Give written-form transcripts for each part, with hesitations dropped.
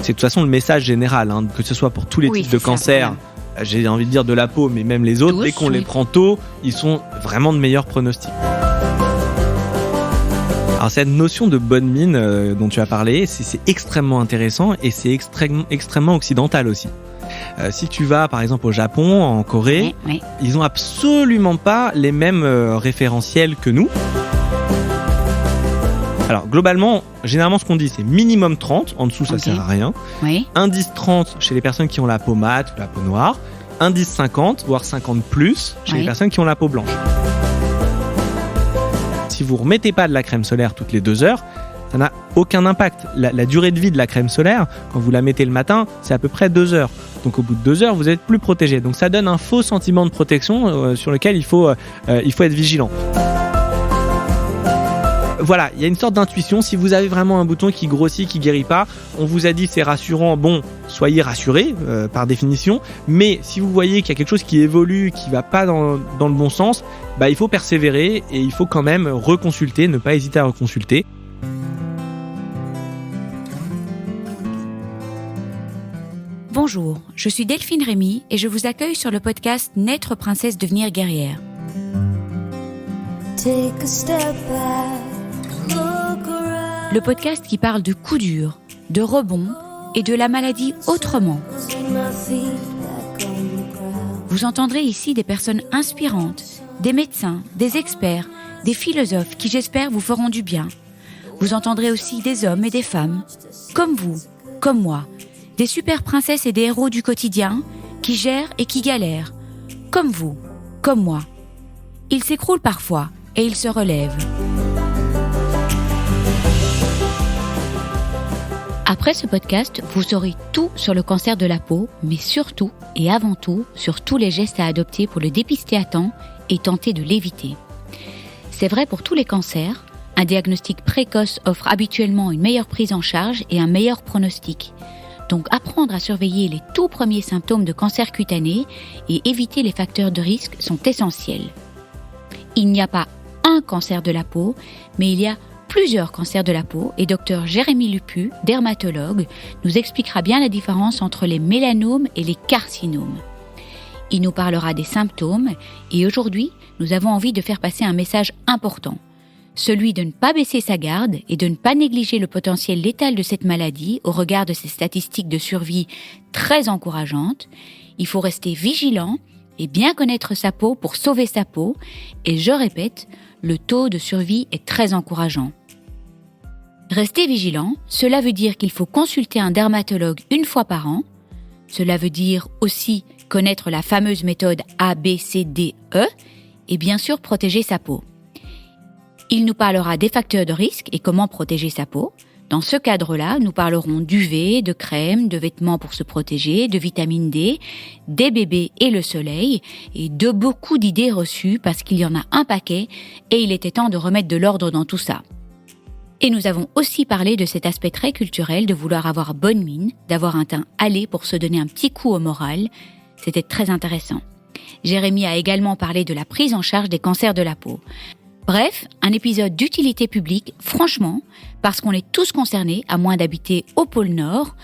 C'est de toute façon le message général, que ce soit pour tous les types de cancers, j'ai envie de dire de la peau, mais même les autres, dès qu'on les prend tôt, ils sont vraiment de meilleurs pronostics. Alors cette notion de bonne mine dont tu as parlé, c'est extrêmement intéressant et c'est extrêmement occidental aussi. Si tu vas par exemple au Japon, en Corée, ils n'ont absolument pas les mêmes référentiels que nous. Alors globalement, généralement ce qu'on dit c'est minimum 30, en dessous ça sert à rien. Indice 30 chez les personnes qui ont la peau mate ou la peau noire, indice 50 voire 50 plus chez les personnes qui ont la peau blanche. Si vous ne remettez pas de la crème solaire toutes les 2 heures, ça n'a aucun impact. La durée de vie de la crème solaire, quand vous la mettez le matin, c'est à peu près 2 heures. Donc au bout de 2 heures, vous êtes plus protégé. Donc ça donne un faux sentiment de protection sur lequel il faut être vigilant. Voilà, il y a une sorte d'intuition. Si vous avez vraiment un bouton qui grossit, qui guérit pas, on vous a dit c'est rassurant. Bon, soyez rassurés par définition. Mais si vous voyez qu'il y a quelque chose qui évolue, qui va pas dans le bon sens, il faut persévérer et il faut quand même reconsulter, ne pas hésiter à reconsulter. Bonjour, je suis Delphine Rémy et je vous accueille sur le podcast Naître princesse, devenir guerrière. Le podcast qui parle de coups durs, de rebonds et de la maladie autrement. Vous entendrez ici des personnes inspirantes, des médecins, des experts, des philosophes qui j'espère vous feront du bien. Vous entendrez aussi des hommes et des femmes, comme vous, comme moi, des super princesses et des héros du quotidien qui gèrent et qui galèrent, comme vous, comme moi. Ils s'écroulent parfois et ils se relèvent. Après ce podcast, vous saurez tout sur le cancer de la peau, mais surtout et avant tout sur tous les gestes à adopter pour le dépister à temps et tenter de l'éviter. C'est vrai pour tous les cancers, un diagnostic précoce offre habituellement une meilleure prise en charge et un meilleur pronostic. Donc apprendre à surveiller les tout premiers symptômes de cancer cutané et éviter les facteurs de risque sont essentiels. Il n'y a pas un cancer de la peau, mais il y a plusieurs cancers de la peau et Dr Jérémy Lupu, dermatologue, nous expliquera bien la différence entre les mélanomes et les carcinomes. Il nous parlera des symptômes et aujourd'hui, nous avons envie de faire passer un message important. Celui de ne pas baisser sa garde et de ne pas négliger le potentiel létal de cette maladie au regard de ses statistiques de survie très encourageantes. Il faut rester vigilant et bien connaître sa peau pour sauver sa peau. Et je répète, le taux de survie est très encourageant. Rester vigilant, cela veut dire qu'il faut consulter un dermatologue 1 fois par an. Cela veut dire aussi connaître la fameuse méthode ABCDE et bien sûr protéger sa peau. Il nous parlera des facteurs de risque et comment protéger sa peau. Dans ce cadre-là, nous parlerons d'UV, de crème, de vêtements pour se protéger, de vitamine D, des bébés et le soleil, et de beaucoup d'idées reçues parce qu'il y en a un paquet et il était temps de remettre de l'ordre dans tout ça. Et nous avons aussi parlé de cet aspect très culturel de vouloir avoir bonne mine, d'avoir un teint hâlé pour se donner un petit coup au moral. C'était très intéressant. Jérémy a également parlé de la prise en charge des cancers de la peau. Bref, un épisode d'utilité publique, franchement, parce qu'on est tous concernés, à moins d'habiter au pôle Nord.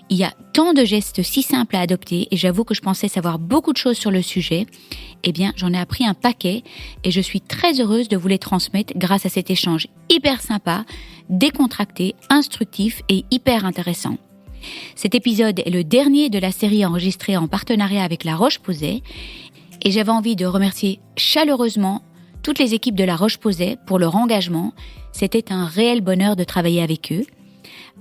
Il y a tant de gestes si simples à adopter et j'avoue que je pensais savoir beaucoup de choses sur le sujet. Eh bien, j'en ai appris un paquet et je suis très heureuse de vous les transmettre grâce à cet échange hyper sympa, décontracté, instructif et hyper intéressant. Cet épisode est le dernier de la série enregistrée en partenariat avec La Roche-Posay et j'avais envie de remercier chaleureusement toutes les équipes de La Roche-Posay pour leur engagement. C'était un réel bonheur de travailler avec eux.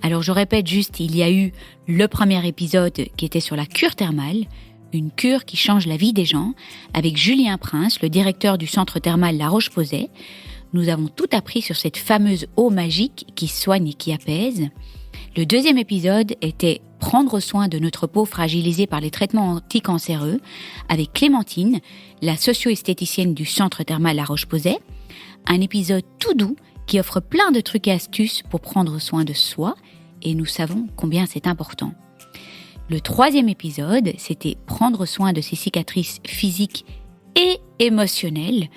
Alors je répète juste, il y a eu le premier épisode qui était sur la cure thermale, une cure qui change la vie des gens, avec Julien Prince, le directeur du centre thermal La Roche-Posay. Nous avons tout appris sur cette fameuse eau magique qui soigne et qui apaise. Le deuxième épisode était prendre soin de notre peau fragilisée par les traitements anticancéreux avec Clémentine, la socio-esthéticienne du centre thermal La Roche-Posay. Un épisode tout doux qui offre plein de trucs et astuces pour prendre soin de soi et nous savons combien c'est important. Le troisième épisode, c'était prendre soin de ses cicatrices physiques et émotionnelles.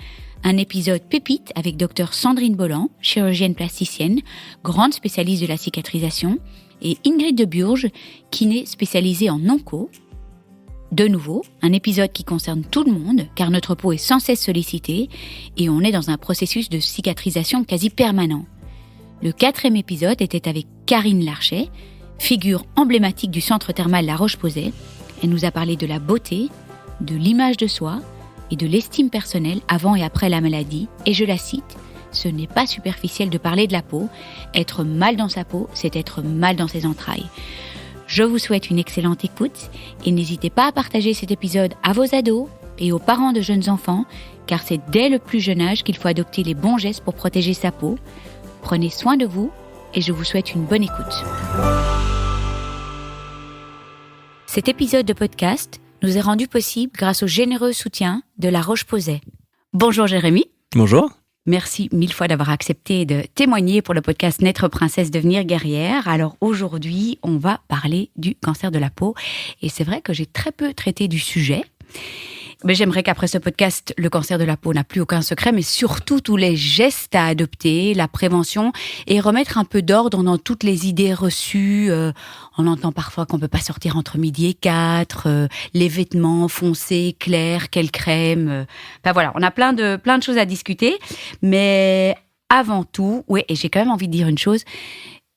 Un épisode pépite avec Dr Sandrine Bolland, chirurgienne plasticienne, grande spécialiste de la cicatrisation, et Ingrid de Burge, kiné spécialisée en onco. De nouveau, un épisode qui concerne tout le monde, car notre peau est sans cesse sollicitée et on est dans un processus de cicatrisation quasi permanent. Le 4e épisode était avec Karine Larchet, figure emblématique du centre thermal La Roche-Posay. Elle nous a parlé de la beauté, de l'image de soi et de l'estime personnelle avant et après la maladie. Et je la cite, « Ce n'est pas superficiel de parler de la peau. Être mal dans sa peau, c'est être mal dans ses entrailles. » Je vous souhaite une excellente écoute et n'hésitez pas à partager cet épisode à vos ados et aux parents de jeunes enfants, car c'est dès le plus jeune âge qu'il faut adopter les bons gestes pour protéger sa peau. Prenez soin de vous et je vous souhaite une bonne écoute. Cet épisode de podcast nous est rendu possible grâce au généreux soutien de La Roche-Posay. Bonjour Jérémy. Bonjour. Merci 1000 fois d'avoir accepté de témoigner pour le podcast Naître princesse, devenir guerrière. Alors aujourd'hui, on va parler du cancer de la peau. Et c'est vrai que j'ai très peu traité du sujet. Mais j'aimerais qu'après ce podcast, le cancer de la peau n'a plus aucun secret, mais surtout tous les gestes à adopter, la prévention et remettre un peu d'ordre dans toutes les idées reçues. On entend parfois qu'on peut pas sortir entre midi et 4, les vêtements foncés, clairs, quelle crème. Enfin voilà, on a plein de choses à discuter. Mais avant tout, ouais, et j'ai quand même envie de dire une chose.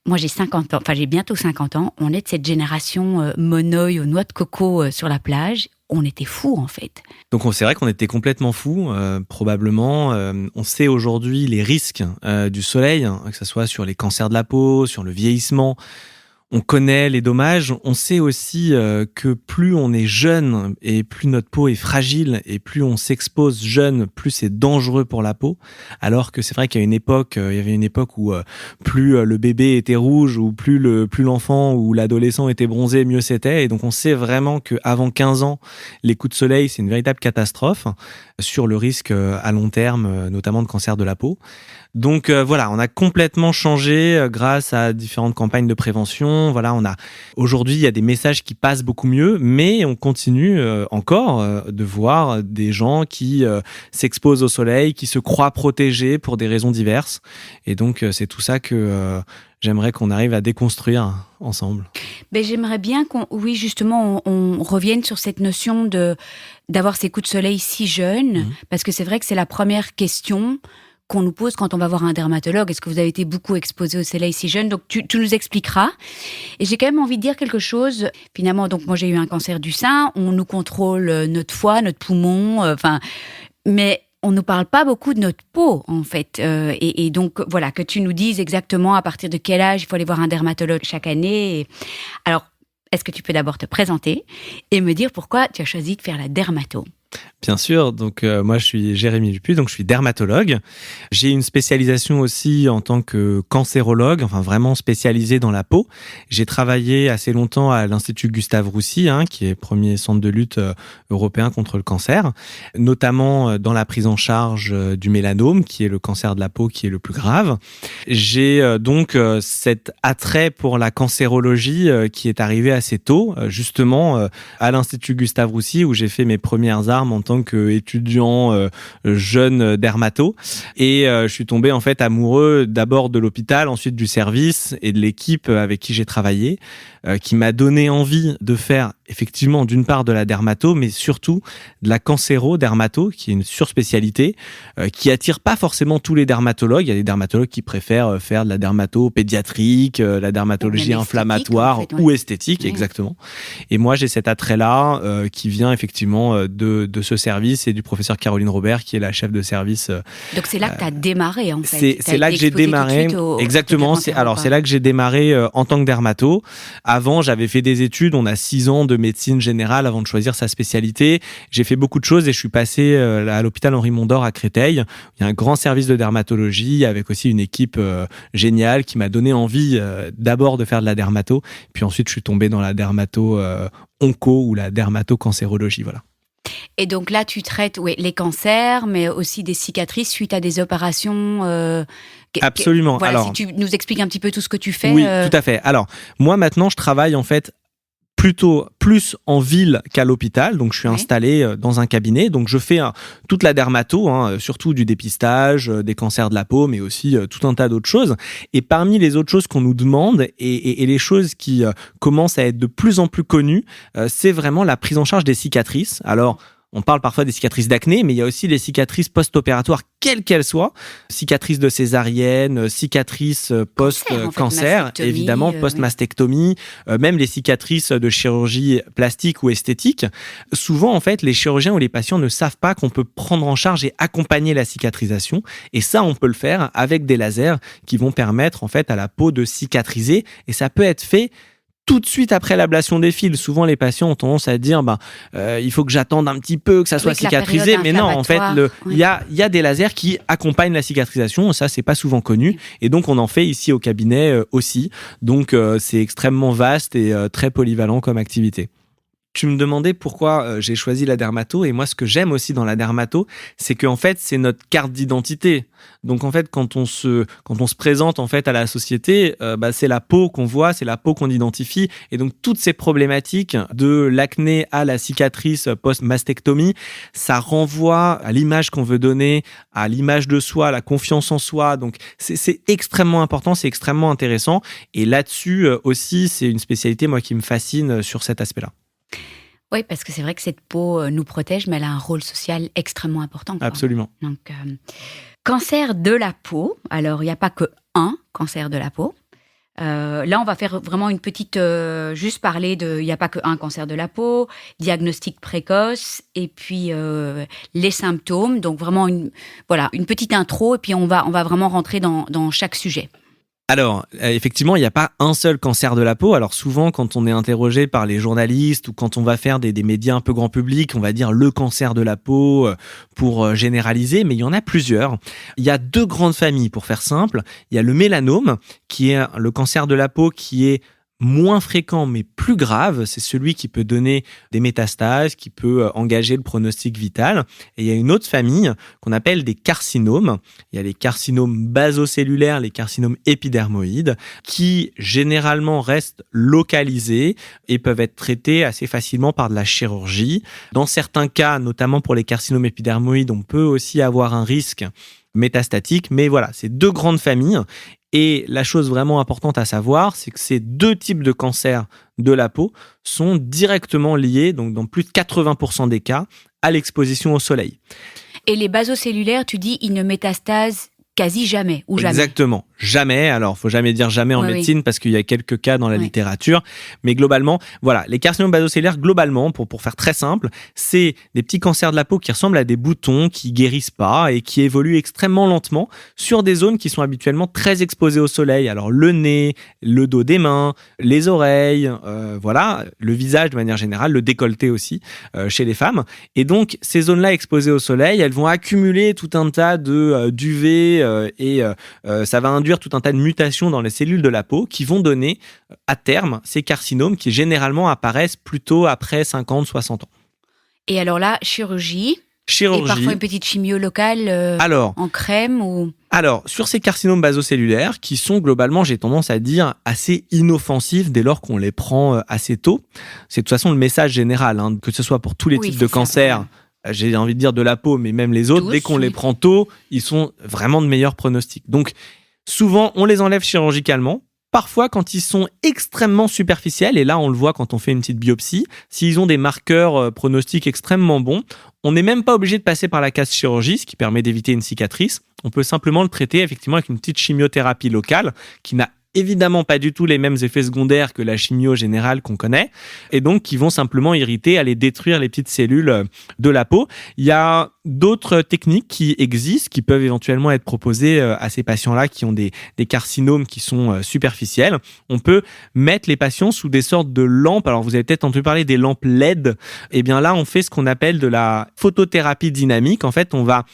Moi, j'ai 50 ans, enfin j'ai bientôt 50 ans. On est de cette génération monoï aux noix de coco sur la plage. On était fous, en fait. Donc, c'est vrai qu'on était complètement fous, probablement. On sait aujourd'hui les risques du soleil, que ce soit sur les cancers de la peau, sur le vieillissement. On connaît les dommages. On sait aussi que plus on est jeune et plus notre peau est fragile et plus on s'expose jeune, plus c'est dangereux pour la peau. Alors que c'est vrai qu'il y a il y avait une époque où plus le bébé était rouge ou plus l'enfant ou l'adolescent était bronzé, mieux c'était. Et donc on sait vraiment qu'avant 15 ans, les coups de soleil, c'est une véritable catastrophe sur le risque à long terme, notamment de cancer de la peau. Donc voilà, on a complètement changé grâce à différentes campagnes de prévention. Voilà, aujourd'hui, il y a des messages qui passent beaucoup mieux, mais on continue encore de voir des gens qui s'exposent au soleil, qui se croient protégés pour des raisons diverses. Et donc, c'est tout ça que j'aimerais qu'on arrive à déconstruire ensemble. Ben, j'aimerais bien qu'on revienne sur cette notion d'avoir ces coups de soleil si jeunes, parce que c'est vrai que c'est la première question qu'on nous pose quand on va voir un dermatologue. Est-ce que vous avez été beaucoup exposé au soleil si jeune? Donc, tu nous expliqueras. Et j'ai quand même envie de dire quelque chose. Finalement, donc, moi, j'ai eu un cancer du sein. On nous contrôle notre foie, notre poumon, mais on ne parle pas beaucoup de notre peau, en fait. Et donc, voilà, que tu nous dises exactement à partir de quel âge il faut aller voir un dermatologue chaque année. Alors, est-ce que tu peux d'abord te présenter et me dire pourquoi tu as choisi de faire la dermato? Bien sûr, donc moi je suis Jérémy Dupuis, donc je suis dermatologue. J'ai une spécialisation aussi en tant que cancérologue, enfin vraiment spécialisé dans la peau. J'ai travaillé assez longtemps à l'Institut Gustave Roussy, qui est le premier centre de lutte européen contre le cancer, notamment dans la prise en charge du mélanome, qui est le cancer de la peau qui est le plus grave. J'ai donc cet attrait pour la cancérologie qui est arrivé assez tôt, justement à l'Institut Gustave Roussy, où j'ai fait mes premières armes en tant qu'étudiant jeune dermato. Et je suis tombé en fait amoureux d'abord de l'hôpital, ensuite du service et de l'équipe avec qui j'ai travaillé, qui m'a donné envie de faire effectivement d'une part de la dermato, mais surtout de la cancéro-dermato, qui est une surspécialité, qui attire pas forcément tous les dermatologues. Il y a des dermatologues qui préfèrent faire de la dermato pédiatrique, la dermatologie inflammatoire en fait, ou esthétique, exactement. Et moi, j'ai cet attrait-là qui vient effectivement de ce service et du professeur Caroline Robert, qui est la chef de service. Donc c'est là que tu as démarré en fait. C'est là que j'ai démarré. Exactement. C'est là que j'ai démarré en tant que dermato. Avant, j'avais fait des études. On a 6 ans de médecine générale avant de choisir sa spécialité. J'ai fait beaucoup de choses et je suis passé à l'hôpital Henri Mondor à Créteil. Il y a un grand service de dermatologie avec aussi une équipe géniale qui m'a donné envie d'abord de faire de la dermato. Puis ensuite, je suis tombé dans la dermato onco ou la dermato-cancérologie. Voilà. Et donc là, tu traites les cancers, mais aussi des cicatrices suite à des opérations. Absolument. Voilà, alors, si tu nous expliques un petit peu tout ce que tu fais. Oui, tout à fait. Alors, moi maintenant, je travaille en fait plutôt plus en ville qu'à l'hôpital, donc je suis installé dans un cabinet, donc je fais toute la dermato, surtout du dépistage, des cancers de la peau, mais aussi tout un tas d'autres choses. Et parmi les autres choses qu'on nous demande et les choses qui commencent à être de plus en plus connues, c'est vraiment la prise en charge des cicatrices. Alors, on parle parfois des cicatrices d'acné, mais il y a aussi les cicatrices post-opératoires, quelles qu'elles soient. Cicatrices de césarienne, cicatrices post-cancer, évidemment, post-mastectomie, même les cicatrices de chirurgie plastique ou esthétique. Souvent, en fait, les chirurgiens ou les patients ne savent pas qu'on peut prendre en charge et accompagner la cicatrisation. Et ça, on peut le faire avec des lasers qui vont permettre, en fait, à la peau de cicatriser. Et ça peut être fait tout de suite après l'ablation des fils. Souvent, les patients ont tendance à dire il faut que j'attende un petit peu, que ça soit cicatrisé. Mais non, en fait, il y a des lasers qui accompagnent la cicatrisation. Ça, c'est pas souvent connu. Et donc, on en fait ici au cabinet aussi. Donc, c'est extrêmement vaste et très polyvalent comme activité. Tu me demandais pourquoi j'ai choisi la dermato, et moi ce que j'aime aussi dans la dermato, c'est qu'en fait c'est notre carte d'identité. Donc en fait quand on se présente en fait à la société, c'est la peau qu'on voit, c'est la peau qu'on identifie, et donc toutes ces problématiques de l'acné à la cicatrice post-mastectomie, ça renvoie à l'image qu'on veut donner, à l'image de soi, à la confiance en soi. Donc c'est extrêmement important, c'est extrêmement intéressant, et là-dessus aussi c'est une spécialité moi qui me fascine sur cet aspect-là. Oui, parce que c'est vrai que cette peau nous protège, mais elle a un rôle social extrêmement important. Absolument. Donc, cancer de la peau. Alors, il n'y a pas que un cancer de la peau. Là, on va faire vraiment une petite... juste parler de... Il n'y a pas que un cancer de la peau, diagnostic précoce, et puis les symptômes. Donc, vraiment une petite intro, et puis on va vraiment rentrer dans chaque sujet. Alors, effectivement, il n'y a pas un seul cancer de la peau. Alors souvent, quand on est interrogé par les journalistes ou quand on va faire des médias un peu grand public, on va dire le cancer de la peau pour généraliser, mais il y en a plusieurs. Il y a 2 grandes familles, pour faire simple. Il y a le mélanome, qui est le cancer de la peau qui est moins fréquent mais plus grave, c'est celui qui peut donner des métastases, qui peut engager le pronostic vital. Et il y a une autre famille qu'on appelle des carcinomes. Il y a les carcinomes basocellulaires, les carcinomes épidermoïdes, qui généralement restent localisés et peuvent être traités assez facilement par de la chirurgie. Dans certains cas, notamment pour les carcinomes épidermoïdes, on peut aussi avoir un risque métastatique, mais voilà, c'est 2 grandes familles. Et la chose vraiment importante à savoir, c'est que ces 2 types de cancers de la peau sont directement liés, donc dans plus de 80% des cas, à l'exposition au soleil. Et les basocellulaires, tu dis, ils ne métastasent quasi jamais, ou jamais. Exactement, jamais. Alors, faut jamais dire jamais en médecine parce qu'il y a quelques cas dans la littérature. Mais globalement, voilà, les carcinomes basocellulaires, globalement, pour faire très simple, c'est des petits cancers de la peau qui ressemblent à des boutons, qui guérissent pas et qui évoluent extrêmement lentement sur des zones qui sont habituellement très exposées au soleil. Alors, le nez, le dos des mains, les oreilles, le visage de manière générale, le décolleté aussi chez les femmes. Et donc, ces zones-là exposées au soleil, elles vont accumuler tout un tas d'UV et ça va induire tout un tas de mutations dans les cellules de la peau qui vont donner à terme ces carcinomes qui généralement apparaissent plutôt après 50-60 ans. Et alors là, chirurgie. Et parfois une petite chimio locale en crème ou... Alors, sur ces carcinomes basocellulaires, qui sont globalement, j'ai tendance à dire, assez inoffensifs dès lors qu'on les prend assez tôt, c'est de toute façon le message général, que ce soit pour tous les types de cancers, j'ai envie de dire de la peau, mais même les autres, dès qu'on les prend tôt, ils sont vraiment de meilleurs pronostics. Donc, souvent, on les enlève chirurgicalement. Parfois, quand ils sont extrêmement superficiels, et là, on le voit quand on fait une petite biopsie, s'ils ont des marqueurs pronostiques extrêmement bons, on n'est même pas obligé de passer par la case chirurgie, ce qui permet d'éviter une cicatrice. On peut simplement le traiter effectivement avec une petite chimiothérapie locale qui n'a évidemment pas du tout les mêmes effets secondaires que la chimio générale qu'on connaît, et donc qui vont simplement irriter, aller détruire les petites cellules de la peau. Il y a d'autres techniques qui existent, qui peuvent éventuellement être proposées à ces patients-là qui ont des carcinomes qui sont superficiels. On peut mettre les patients sous des sortes de lampes. Alors vous avez peut-être entendu parler des lampes LED. Eh bien là, on fait ce qu'on appelle de la photothérapie dynamique. En fait, on va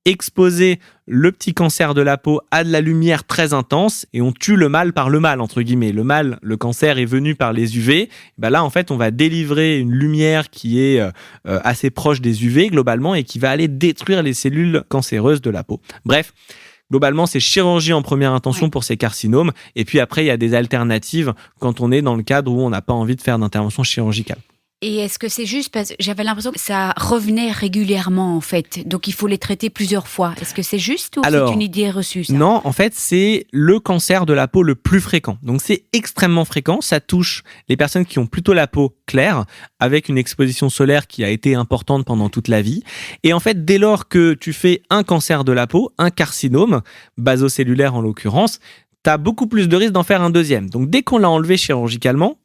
exposer le petit cancer de la peau à de la lumière très intense et on tue le mal par le mal, entre guillemets. Le mal, le cancer est venu par les UV. Là, en fait, on va délivrer une lumière qui est assez proche des UV globalement et qui va aller détruire les cellules cancéreuses de la peau. Bref, globalement, c'est chirurgie en première intention pour ces carcinomes. Et puis après, il y a des alternatives quand on est dans le cadre où on n'a pas envie de faire d'intervention chirurgicale. Et est-ce que c'est juste parce que j'avais l'impression que ça revenait régulièrement en fait, donc il faut les traiter plusieurs fois. Est-ce que c'est juste ou c'est une idée reçue ça ? Non, en fait c'est le cancer de la peau le plus fréquent. Donc c'est extrêmement fréquent, ça touche les personnes qui ont plutôt la peau claire, avec une exposition solaire qui a été importante pendant toute la vie. Et en fait dès lors que tu fais un cancer de la peau, un carcinome, basocellulaire en l'occurrence, tu as beaucoup plus de risques d'en faire un deuxième. Donc dès qu'on l'a enlevé chirurgicalement,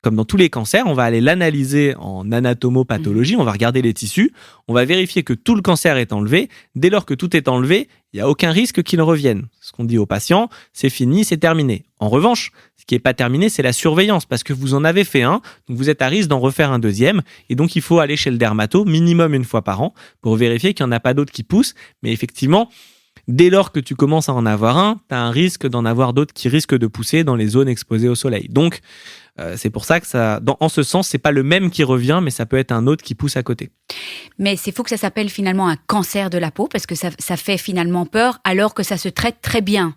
comme dans tous les cancers, on va aller l'analyser en anatomopathologie, on va regarder les tissus, on va vérifier que tout le cancer est enlevé. Dès lors que tout est enlevé, il n'y a aucun risque qu'il revienne. Ce qu'on dit aux patients, c'est fini, c'est terminé. En revanche, ce qui n'est pas terminé, c'est la surveillance, parce que vous en avez fait un, donc vous êtes à risque d'en refaire un deuxième, et donc il faut aller chez le dermato minimum une fois par an pour vérifier qu'il n'y en a pas d'autres qui poussent. Mais effectivement, dès lors que tu commences à en avoir un, tu as un risque d'en avoir d'autres qui risquent de pousser dans les zones exposées au soleil. Donc, c'est pour ça que en ce sens, c'est pas le même qui revient, mais ça peut être un autre qui pousse à côté. Mais c'est fou que ça s'appelle finalement un cancer de la peau, parce que ça fait finalement peur, alors que ça se traite très bien.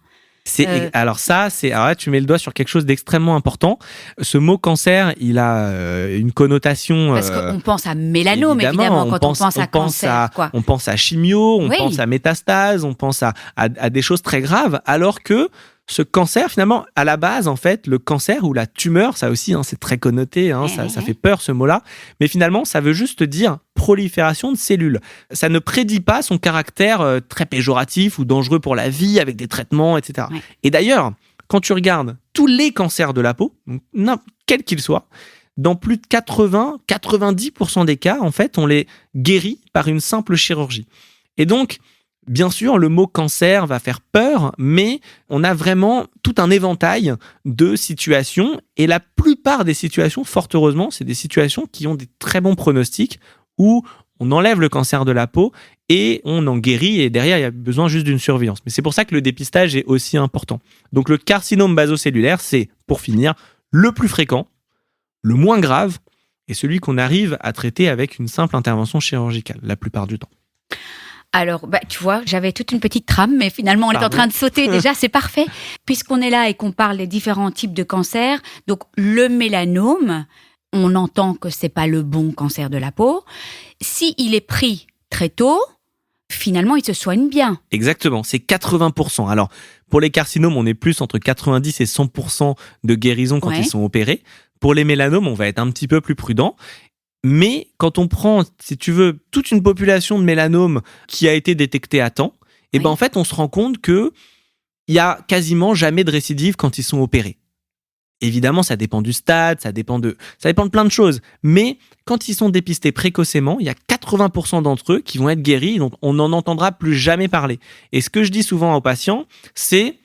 Alors là, tu mets le doigt sur quelque chose d'extrêmement important. Ce mot cancer, il a une connotation. Parce qu'on pense à mélanome, évidemment, quand on pense à cancer. On pense à chimio, on pense à métastase, on pense à des choses très graves, alors que ce cancer, finalement, à la base, en fait, le cancer ou la tumeur, ça aussi, c'est très connoté, ça fait peur ce mot-là, mais finalement, ça veut juste dire prolifération de cellules. Ça ne prédit pas son caractère très péjoratif ou dangereux pour la vie, avec des traitements, etc. Ouais. Et d'ailleurs, quand tu regardes tous les cancers de la peau, quels qu'ils soient, dans plus de 80-90% des cas, en fait, on les guérit par une simple chirurgie. Et donc, bien sûr, le mot cancer va faire peur, mais on a vraiment tout un éventail de situations. Et la plupart des situations, fort heureusement, c'est des situations qui ont des très bons pronostics, où on enlève le cancer de la peau et on en guérit. Et derrière, il y a besoin juste d'une surveillance. Mais c'est pour ça que le dépistage est aussi important. Donc le carcinome basocellulaire, c'est, pour finir, le plus fréquent, le moins grave, et celui qu'on arrive à traiter avec une simple intervention chirurgicale, la plupart du temps. Alors, tu vois, j'avais toute une petite trame, mais finalement, on est en train de sauter. Déjà, c'est parfait. Puisqu'on est là et qu'on parle des différents types de cancers, donc le mélanome, on entend que c'est pas le bon cancer de la peau. S'il est pris très tôt, finalement, il se soigne bien. Exactement, c'est 80%. Alors, pour les carcinomes, on est plus entre 90 et 100% de guérison quand ils sont opérés. Pour les mélanomes, on va être un petit peu plus prudent. Mais quand on prend, si tu veux, toute une population de mélanomes qui a été détectée à temps, et en fait, on se rend compte que il y a quasiment jamais de récidive quand ils sont opérés. Évidemment, ça dépend du stade, ça dépend de plein de choses. Mais quand ils sont dépistés précocement, il y a 80% d'entre eux qui vont être guéris, donc on n'en entendra plus jamais parler. Et ce que je dis souvent aux patients, c'est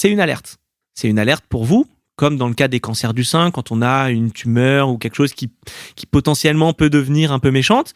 une alerte. C'est une alerte pour vous, comme dans le cas des cancers du sein, quand on a une tumeur ou quelque chose qui potentiellement peut devenir un peu méchante,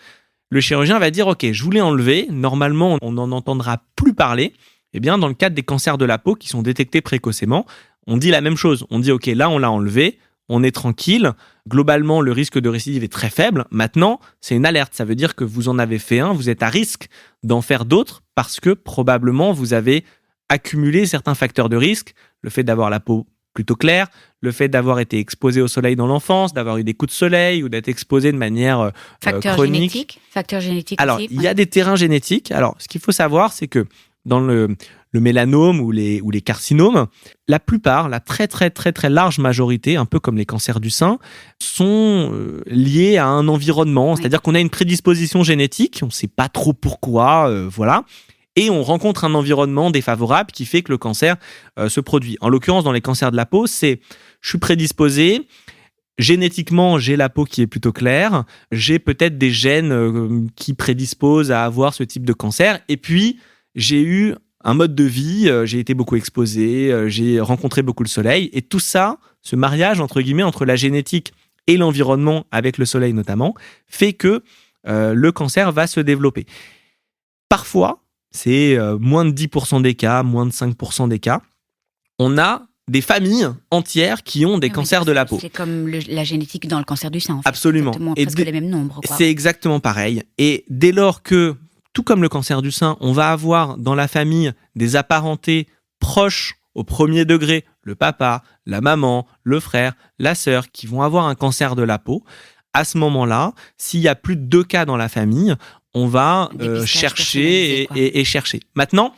le chirurgien va dire « Ok, je vous l'ai enlevé, normalement on n'en entendra plus parler ». Eh bien, dans le cadre des cancers de la peau qui sont détectés précocement, on dit la même chose. On dit « Ok, là on l'a enlevé, on est tranquille, globalement le risque de récidive est très faible. Maintenant, c'est une alerte, ça veut dire que vous en avez fait un, vous êtes à risque d'en faire d'autres parce que probablement vous avez accumulé certains facteurs de risque, le fait d'avoir la peau plutôt clair, le fait d'avoir été exposé au soleil dans l'enfance, d'avoir eu des coups de soleil ou d'être exposé de manière chronique. Facteur génétique. Alors, il y a des terrains génétiques. Alors, ce qu'il faut savoir, c'est que dans le mélanome ou les carcinomes, la plupart, la très très très très large majorité, un peu comme les cancers du sein, sont liés à un environnement. C'est-à-dire qu'on a une prédisposition génétique, on ne sait pas trop pourquoi, voilà. Et on rencontre un environnement défavorable qui fait que le cancer se produit. En l'occurrence, dans les cancers de la peau, je suis prédisposé, génétiquement, j'ai la peau qui est plutôt claire, j'ai peut-être des gènes qui prédisposent à avoir ce type de cancer, et puis j'ai eu un mode de vie, j'ai été beaucoup exposé, j'ai rencontré beaucoup le soleil, et tout ça, ce mariage, entre guillemets, entre la génétique et l'environnement, avec le soleil notamment, fait que le cancer va se développer. Parfois, c'est moins de 10% des cas, moins de 5% des cas. On a des familles entières qui ont des cancers de la peau. C'est comme la génétique dans le cancer du sein, en fait. Absolument. Exactement, presque les mêmes nombres, quoi. C'est exactement pareil. Et dès lors que tout comme le cancer du sein, on va avoir dans la famille des apparentés proches au premier degré, le papa, la maman, le frère, la sœur, qui vont avoir un cancer de la peau. À ce moment-là, s'il y a plus de 2 cas dans la famille, on va chercher et chercher. Maintenant,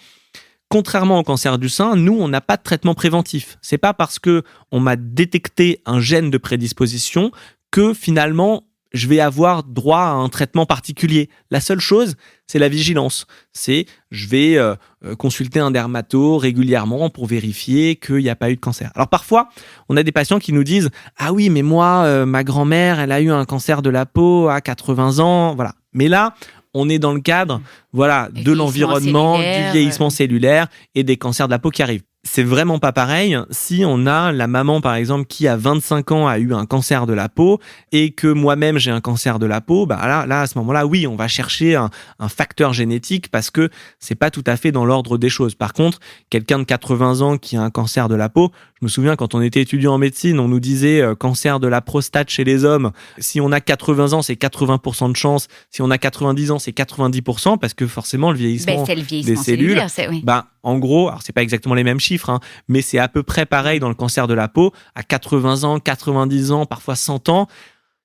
contrairement au cancer du sein, nous, on n'a pas de traitement préventif. C'est pas parce que on m'a détecté un gène de prédisposition que finalement, je vais avoir droit à un traitement particulier. La seule chose, c'est la vigilance. Je vais consulter un dermato régulièrement pour vérifier qu'il n'y a pas eu de cancer. Alors parfois, on a des patients qui nous disent « Ah oui, mais moi, ma grand-mère, elle a eu un cancer de la peau à 80 ans. » Voilà. Mais là, on est dans le cadre de l'environnement, du vieillissement cellulaire et des cancers de la peau qui arrivent. C'est vraiment pas pareil si on a la maman, par exemple, qui à 25 ans a eu un cancer de la peau et que moi-même j'ai un cancer de la peau. Là, à ce moment-là, oui, on va chercher un facteur génétique parce que c'est pas tout à fait dans l'ordre des choses. Par contre, quelqu'un de 80 ans qui a un cancer de la peau, je me souviens quand on était étudiant en médecine, on nous disait cancer de la prostate chez les hommes. Si on a 80 ans, c'est 80% de chance. Si on a 90 ans, c'est 90% parce que forcément, le vieillissement, des cellules, en gros, alors c'est pas exactement les mêmes chiffres, mais c'est à peu près pareil dans le cancer de la peau. À 80 ans, 90 ans, parfois 100 ans,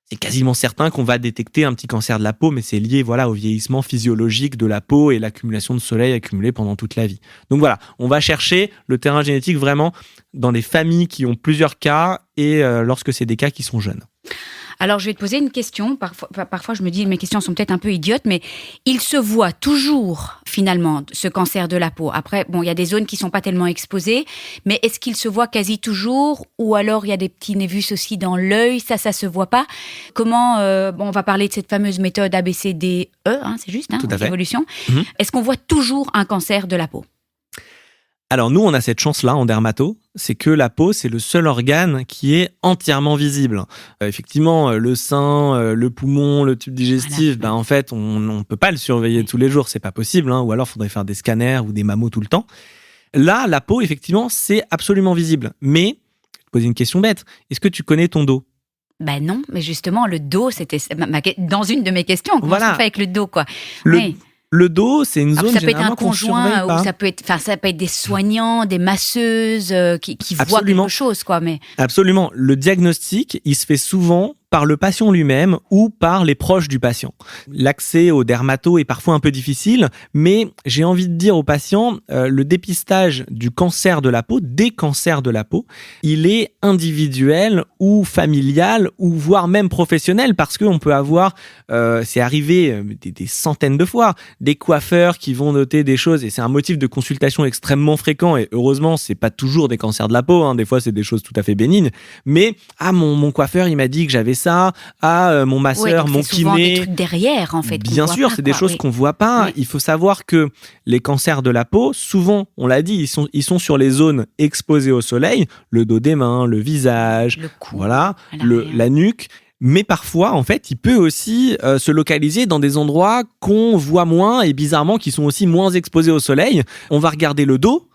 c'est quasiment certain qu'on va détecter un petit cancer de la peau, mais c'est lié au vieillissement physiologique de la peau et l'accumulation de soleil accumulée pendant toute la vie. Donc voilà, on va chercher le terrain génétique vraiment dans des familles qui ont plusieurs cas et lorsque c'est des cas qui sont jeunes. Alors, je vais te poser une question. Parfois, je me dis, mes questions sont peut-être un peu idiotes, mais il se voit toujours, finalement, ce cancer de la peau. Après, il y a des zones qui ne sont pas tellement exposées, mais est-ce qu'il se voit quasi toujours? Ou alors, il y a des petits névus aussi dans l'œil, ça se voit pas? Comment, on va parler de cette fameuse méthode ABCDE, c'est juste, Tout à fait. Évolution. Est-ce qu'on voit toujours un cancer de la peau? Alors nous, on a cette chance-là en dermato, c'est que la peau, c'est le seul organe qui est entièrement visible. Effectivement, le sein, le poumon, le tube digestif, en fait, on peut pas le surveiller tous les jours, c'est pas possible, ou alors il faudrait faire des scanners ou des mammos tout le temps. Là, la peau, effectivement, c'est absolument visible. Mais, je vais te poser une question bête, est-ce que tu connais ton dos ? Non, mais justement, le dos, c'était dans une de mes questions. Comment on fait avec le dos, quoi? Le dos, c'est une zone généralement qu'on surveille pas. Ça peut être un conjoint, ou ça peut être des soignants, des masseuses qui voient quelque chose, quoi. Mais absolument. Le diagnostic, il se fait souvent par le patient lui-même ou par les proches du patient. L'accès au dermato est parfois un peu difficile, mais j'ai envie de dire aux patients, le dépistage du cancer de la peau, des cancers de la peau, il est individuel ou familial ou voire même professionnel parce qu'on peut avoir, c'est arrivé des centaines de fois, des coiffeurs qui vont noter des choses et c'est un motif de consultation extrêmement fréquent et heureusement, c'est pas toujours des cancers de la peau, des fois c'est des choses tout à fait bénignes, mais mon coiffeur il m'a dit que j'avais ça, mon masseur, mon kiné. C'est souvent des trucs derrière, en fait. Bien sûr, c'est des choses qu'on voit pas. Oui. Il faut savoir que les cancers de la peau, souvent, on l'a dit, ils sont sur les zones exposées au soleil, le dos des mains, le visage, le cou, la nuque. Mais parfois, en fait, il peut aussi se localiser dans des endroits qu'on voit moins et bizarrement qui sont aussi moins exposés au soleil. On va regarder le dos,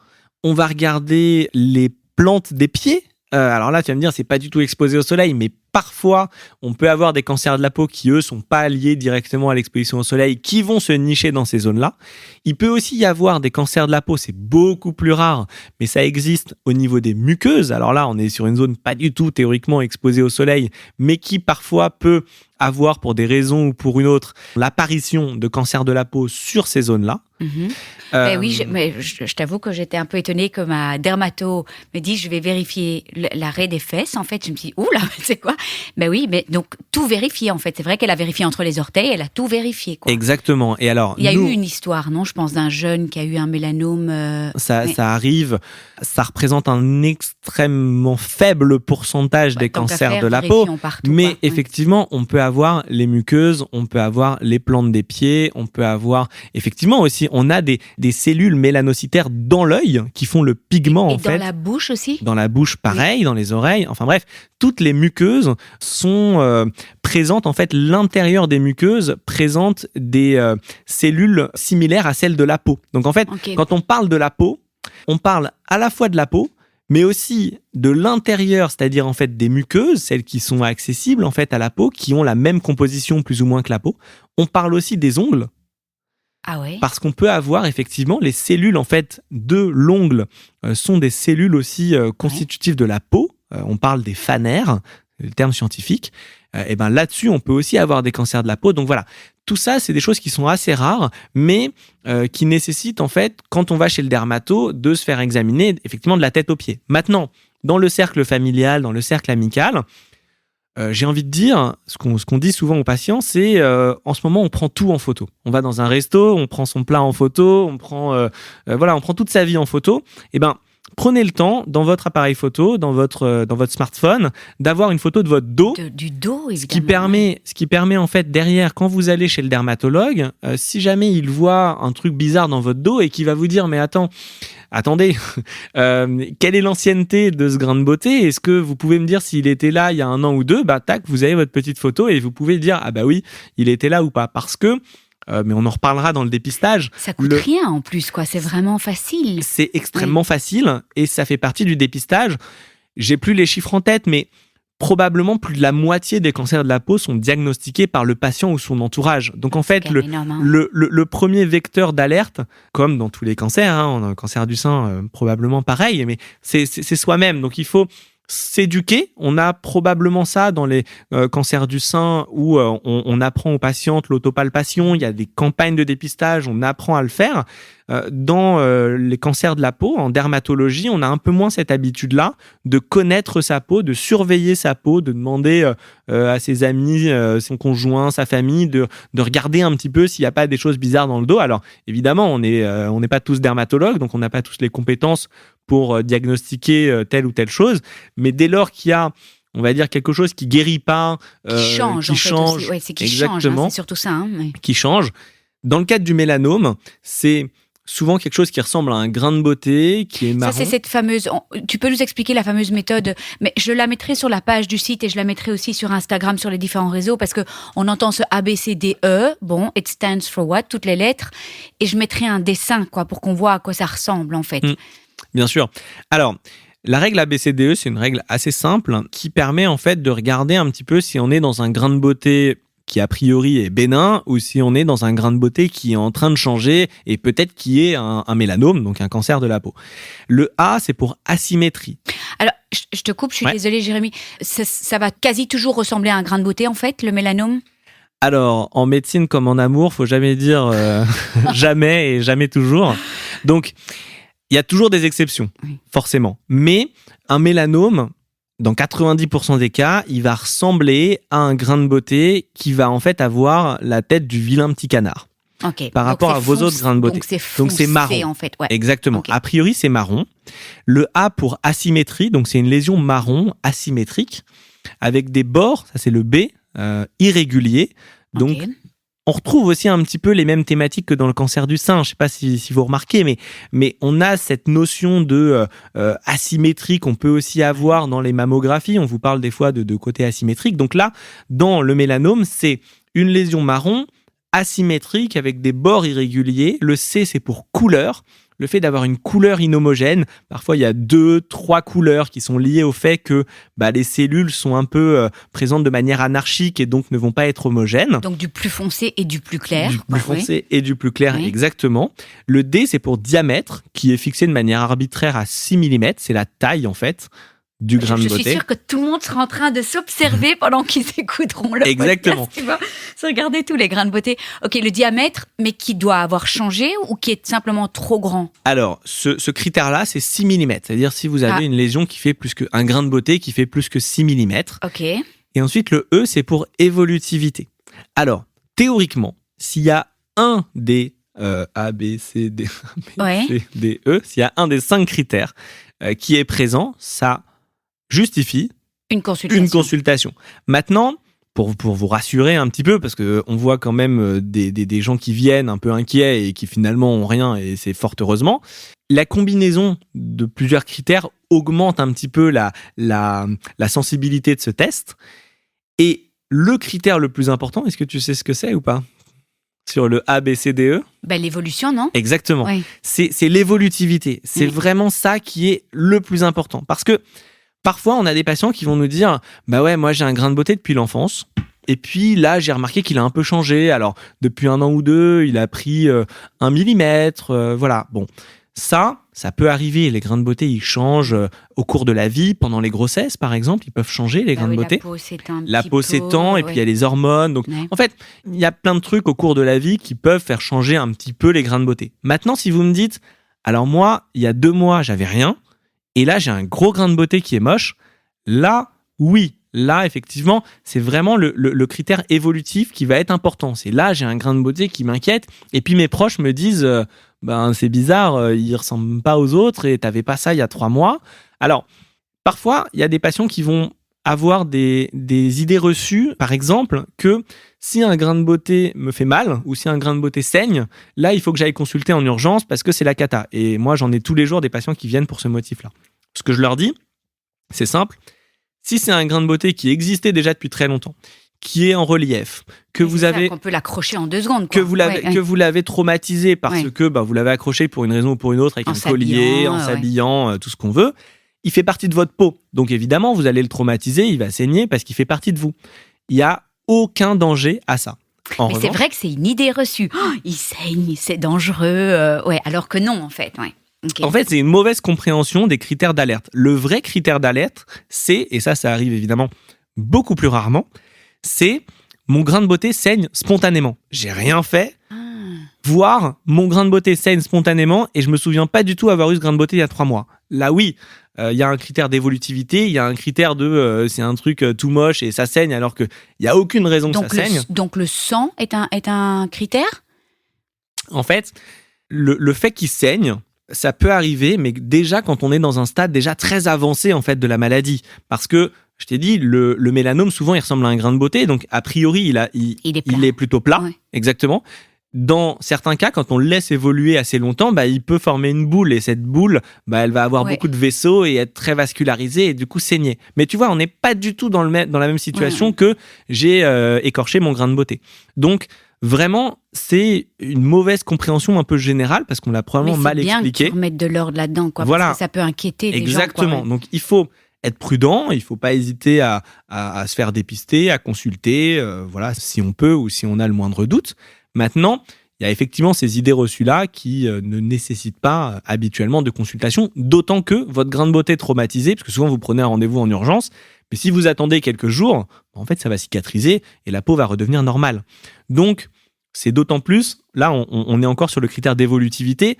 on va regarder les plantes des pieds. Alors là, tu vas me dire, c'est pas du tout exposé au soleil, mais parfois, on peut avoir des cancers de la peau qui, eux, sont pas liés directement à l'exposition au soleil, qui vont se nicher dans ces zones-là. Il peut aussi y avoir des cancers de la peau, c'est beaucoup plus rare, mais ça existe au niveau des muqueuses. Alors là, on est sur une zone pas du tout théoriquement exposée au soleil, mais qui parfois peut avoir, pour des raisons ou pour une autre, l'apparition de cancers de la peau sur ces zones-là. Je t'avoue que j'étais un peu étonnée que ma dermato me dise je vais vérifier l'arrêt des fesses. En fait, je me suis dit, oula, c'est quoi? Oui, mais donc tout vérifier en fait. C'est vrai qu'elle a vérifié entre les orteils, elle a tout vérifié, quoi. Exactement. Et alors, il y a eu une histoire, non? Je pense d'un jeune qui a eu un mélanome. Ça arrive. Ça représente un extrêmement faible pourcentage des cancers de la peau. Mais effectivement, on peut avoir les muqueuses, on peut avoir les plantes des pieds, on peut avoir effectivement aussi, on a des cellules mélanocytaires dans l'œil qui font le pigment en fait. Et dans la bouche aussi? Dans la bouche, pareil, dans les oreilles. Enfin bref, toutes les muqueuses sont présentes, en fait, l'intérieur des muqueuses présente des cellules similaires à celles de la peau. Donc en fait, quand on parle de la peau, on parle à la fois de la peau, mais aussi de l'intérieur, c'est-à-dire en fait des muqueuses, celles qui sont accessibles en fait à la peau, qui ont la même composition plus ou moins que la peau. On parle aussi des ongles. Ah ouais. Parce qu'on peut avoir effectivement les cellules en fait de l'ongle sont des cellules aussi constitutives de la peau. On parle des phanères, le terme scientifique. Et ben là-dessus, on peut aussi avoir des cancers de la peau. Donc voilà, tout ça, c'est des choses qui sont assez rares, mais qui nécessitent en fait, quand on va chez le dermato, de se faire examiner effectivement de la tête aux pieds. Maintenant, dans le cercle familial, dans le cercle amical, j'ai envie de dire, ce qu'on dit souvent aux patients, c'est en ce moment, on prend tout en photo. On va dans un resto, on prend son plat en photo, on prend toute sa vie en photo. Et ben, prenez le temps, dans votre appareil photo, dans votre smartphone, d'avoir une photo de votre dos. Du dos, évidemment. Ce qui permet en fait derrière, quand vous allez chez le dermatologue, si jamais il voit un truc bizarre dans votre dos et qu'il va vous dire, mais attendez, quelle est l'ancienneté de ce grain de beauté ? Est-ce que vous pouvez me dire s'il était là il y a 1 an ou 2 ? Bah tac, vous avez votre petite photo et vous pouvez dire, ah bah oui, il était là ou pas. Parce que mais on en reparlera dans le dépistage. Ça coûte rien en plus, quoi. C'est vraiment facile. C'est extrêmement facile et ça fait partie du dépistage. J'ai plus les chiffres en tête, mais probablement plus de la moitié des cancers de la peau sont diagnostiqués par le patient ou son entourage. Donc en fait, le premier vecteur d'alerte, comme dans tous les cancers, on a un cancer du sein probablement pareil, mais c'est soi-même. Donc il faut s'éduquer. On a probablement ça dans les cancers du sein où on apprend aux patientes l'autopalpation. Il y a des campagnes de dépistage, on apprend à le faire. Dans les cancers de la peau, en dermatologie, on a un peu moins cette habitude-là de connaître sa peau, de surveiller sa peau, de demander à ses amis, son conjoint, sa famille, de regarder un petit peu s'il n'y a pas des choses bizarres dans le dos. Alors, évidemment, on n'est pas tous dermatologues, donc on n'a pas tous les compétences pour diagnostiquer telle ou telle chose. Mais dès lors qu'il y a, on va dire, quelque chose qui guérit pas, qui change, ouais, c'est qui change, c'est surtout ça. Qui change. Dans le cadre du mélanome, c'est souvent quelque chose qui ressemble à un grain de beauté, qui est marron. Ça, c'est cette fameuse... Tu peux nous expliquer la fameuse méthode, mais je la mettrai sur la page du site et je la mettrai aussi sur Instagram, sur les différents réseaux, parce qu'on entend ce ABCDE, bon, it stands for what, toutes les lettres, et je mettrai un dessin, quoi, pour qu'on voit à quoi ça ressemble, en fait. Bien sûr. Alors, la règle ABCDE, c'est une règle assez simple qui permet en fait de regarder un petit peu si on est dans un grain de beauté qui a priori est bénin ou si on est dans un grain de beauté qui est en train de changer et peut-être qui est un mélanome, donc un cancer de la peau. Le A, c'est pour asymétrie. Alors, je te coupe, je suis désolée Jérémy, ça va quasi toujours ressembler à un grain de beauté en fait, le mélanome ? Alors, en médecine comme en amour, faut jamais dire jamais et jamais toujours. Donc, il y a toujours des exceptions, forcément. Mais un mélanome, dans 90% des cas, il va ressembler à un grain de beauté qui va en fait avoir la tête du vilain petit canard. Par rapport à vos autres grains de beauté. Donc c'est marron. En fait. Ouais. Exactement. A priori, c'est marron. Le A pour asymétrie, donc c'est une lésion marron asymétrique avec des bords, ça c'est le B, irréguliers. Donc on retrouve aussi un petit peu les mêmes thématiques que dans le cancer du sein. Je ne sais pas si vous remarquez, mais on a cette notion de asymétrie qu'on peut aussi avoir dans les mammographies. On vous parle des fois de côté asymétrique. Donc là, dans le mélanome, c'est une lésion marron asymétrique avec des bords irréguliers. Le C, c'est pour couleur. Le fait d'avoir une couleur inhomogène, parfois il y a 2-3 couleurs qui sont liées au fait que les cellules sont un peu présentes de manière anarchique et donc ne vont pas être homogènes. Donc du plus foncé et du plus clair. Du plus foncé et du plus clair, exactement. Le D, c'est pour diamètre, qui est fixé de manière arbitraire à 6 mm. C'est la taille en fait du grain de beauté. Je suis sûre que tout le monde sera en train de s'observer pendant qu'ils écouteront le Exactement. podcast. Tu vas se regarder tous les grains de beauté. Ok, le diamètre, mais qui doit avoir changé ou qui est simplement trop grand ? Alors, ce critère-là, c'est 6 mm. C'est-à-dire si vous avez une lésion qui fait un grain de beauté qui fait plus que 6 mm. Ok. Et ensuite, le E, c'est pour évolutivité. Alors, théoriquement, s'il y a un des A, B, C, D, E, s'il y a un des 5 critères qui est présent, ça justifie une consultation. Maintenant, pour vous rassurer un petit peu, parce qu'on voit quand même des gens qui viennent un peu inquiets et qui finalement ont rien, et c'est fort heureusement, la combinaison de plusieurs critères augmente un petit peu la sensibilité de ce test. Et le critère le plus important, est-ce que tu sais ce que c'est ou pas ? Sur le A, B, C, D, E ? L'évolution, non ? Exactement. Oui. C'est l'évolutivité. C'est vraiment ça qui est le plus important. Parce que parfois, on a des patients qui vont nous dire « Bah ouais, moi j'ai un grain de beauté depuis l'enfance. Et puis là, j'ai remarqué qu'il a un peu changé. Alors, depuis 1 an ou 2, il a pris 1 millimètre. Voilà, bon. Ça peut arriver. Les grains de beauté, ils changent au cours de la vie. Pendant les grossesses, par exemple, ils peuvent changer, les grains de beauté. La peau s'étend et puis il y a les hormones. Donc, en fait, il y a plein de trucs au cours de la vie qui peuvent faire changer un petit peu les grains de beauté. Maintenant, si vous me dites, alors moi, il y a 2 mois, j'avais rien. Et là, j'ai un gros grain de beauté qui est moche. Là, oui. Là, effectivement, c'est vraiment le critère évolutif qui va être important. C'est là, j'ai un grain de beauté qui m'inquiète. Et puis, mes proches me disent, c'est bizarre, il ressemble pas aux autres et t'avais pas ça il y a 3 mois. Alors, parfois, il y a des patients qui vont avoir des idées reçues. Par exemple, que si un grain de beauté me fait mal ou si un grain de beauté saigne, là, il faut que j'aille consulter en urgence parce que c'est la cata. Et moi, j'en ai tous les jours des patients qui viennent pour ce motif-là. Ce que je leur dis, c'est simple. Si c'est un grain de beauté qui existait déjà depuis très longtemps, qui est en relief, que vous avez... On peut l'accrocher en 2 secondes. Que vous l'avez traumatisé parce que vous l'avez accroché pour une raison ou pour une autre, avec un collier, en s'habillant, tout ce qu'on veut, il fait partie de votre peau. Donc évidemment, vous allez le traumatiser, il va saigner parce qu'il fait partie de vous. Il n'y a aucun danger à ça. Mais c'est vrai que c'est une idée reçue. Oh, il saigne, c'est dangereux. Alors que non, en fait. Ouais. Okay. En fait, c'est une mauvaise compréhension des critères d'alerte. Le vrai critère d'alerte, c'est, et ça arrive évidemment beaucoup plus rarement, c'est mon grain de beauté saigne spontanément. J'ai rien fait, voire mon grain de beauté saigne spontanément et je me souviens pas du tout avoir eu ce grain de beauté il y a 3 mois. Là, oui, il y a un critère d'évolutivité, il y a un critère de c'est un truc tout moche et ça saigne alors qu'il n'y a aucune raison que ça saigne. Donc le sang est un critère ? En fait, le fait qu'il saigne, ça peut arriver, mais déjà quand on est dans un stade déjà très avancé en fait de la maladie, parce que je t'ai dit le mélanome souvent il ressemble à un grain de beauté, donc a priori il est plutôt plat, exactement. Dans certains cas, quand on le laisse évoluer assez longtemps, il peut former une boule et cette boule, elle va avoir beaucoup de vaisseaux et être très vascularisée et du coup saigner. Mais tu vois, on n'est pas du tout dans la même situation que j'ai écorché mon grain de beauté. Donc vraiment, c'est une mauvaise compréhension un peu générale parce qu'on l'a probablement mal expliqué. Mais c'est bien qu'ils remettent de l'ordre là-dedans, quoi, parce que ça peut inquiéter les gens. Exactement. Donc il faut être prudent, il ne faut pas hésiter à se faire dépister, à consulter, si on peut ou si on a le moindre doute. Maintenant, il y a effectivement ces idées reçues-là qui ne nécessitent pas habituellement de consultation, d'autant que votre grain de beauté est traumatisé, parce que souvent vous prenez un rendez-vous en urgence, mais si vous attendez quelques jours, en fait ça va cicatriser et la peau va redevenir normale. Donc, c'est d'autant plus, là on est encore sur le critère d'évolutivité,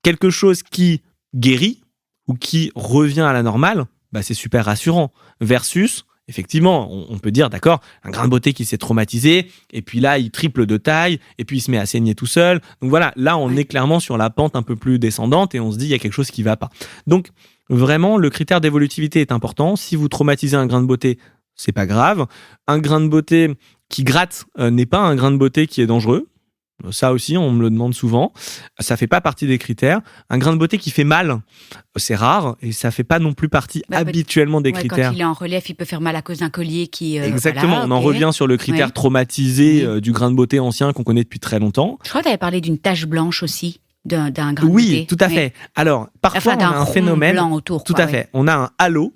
quelque chose qui guérit ou qui revient à la normale, c'est super rassurant, versus... Effectivement, on peut dire, d'accord, un grain de beauté qui s'est traumatisé, et puis là, il triple de taille, et puis il se met à saigner tout seul. Donc voilà, là, on est clairement sur la pente un peu plus descendante, et on se dit, il y a quelque chose qui ne va pas. Donc, vraiment, le critère d'évolutivité est important. Si vous traumatisez un grain de beauté, c'est pas grave. Un grain de beauté qui gratte n'est pas un grain de beauté qui est dangereux. Ça aussi, on me le demande souvent. Ça fait pas partie des critères. Un grain de beauté qui fait mal, c'est rare et ça fait pas non plus partie habituellement des critères. Quand il est en relief, il peut faire mal à cause d'un collier qui... Exactement, on en revient sur le critère traumatisé du grain de beauté ancien qu'on connaît depuis très longtemps. Je crois que tu avais parlé d'une tache blanche aussi, d'un grain de beauté. Oui, tout à fait. Alors, parfois, on a un phénomène... blanc autour. Tout à fait. On a un halo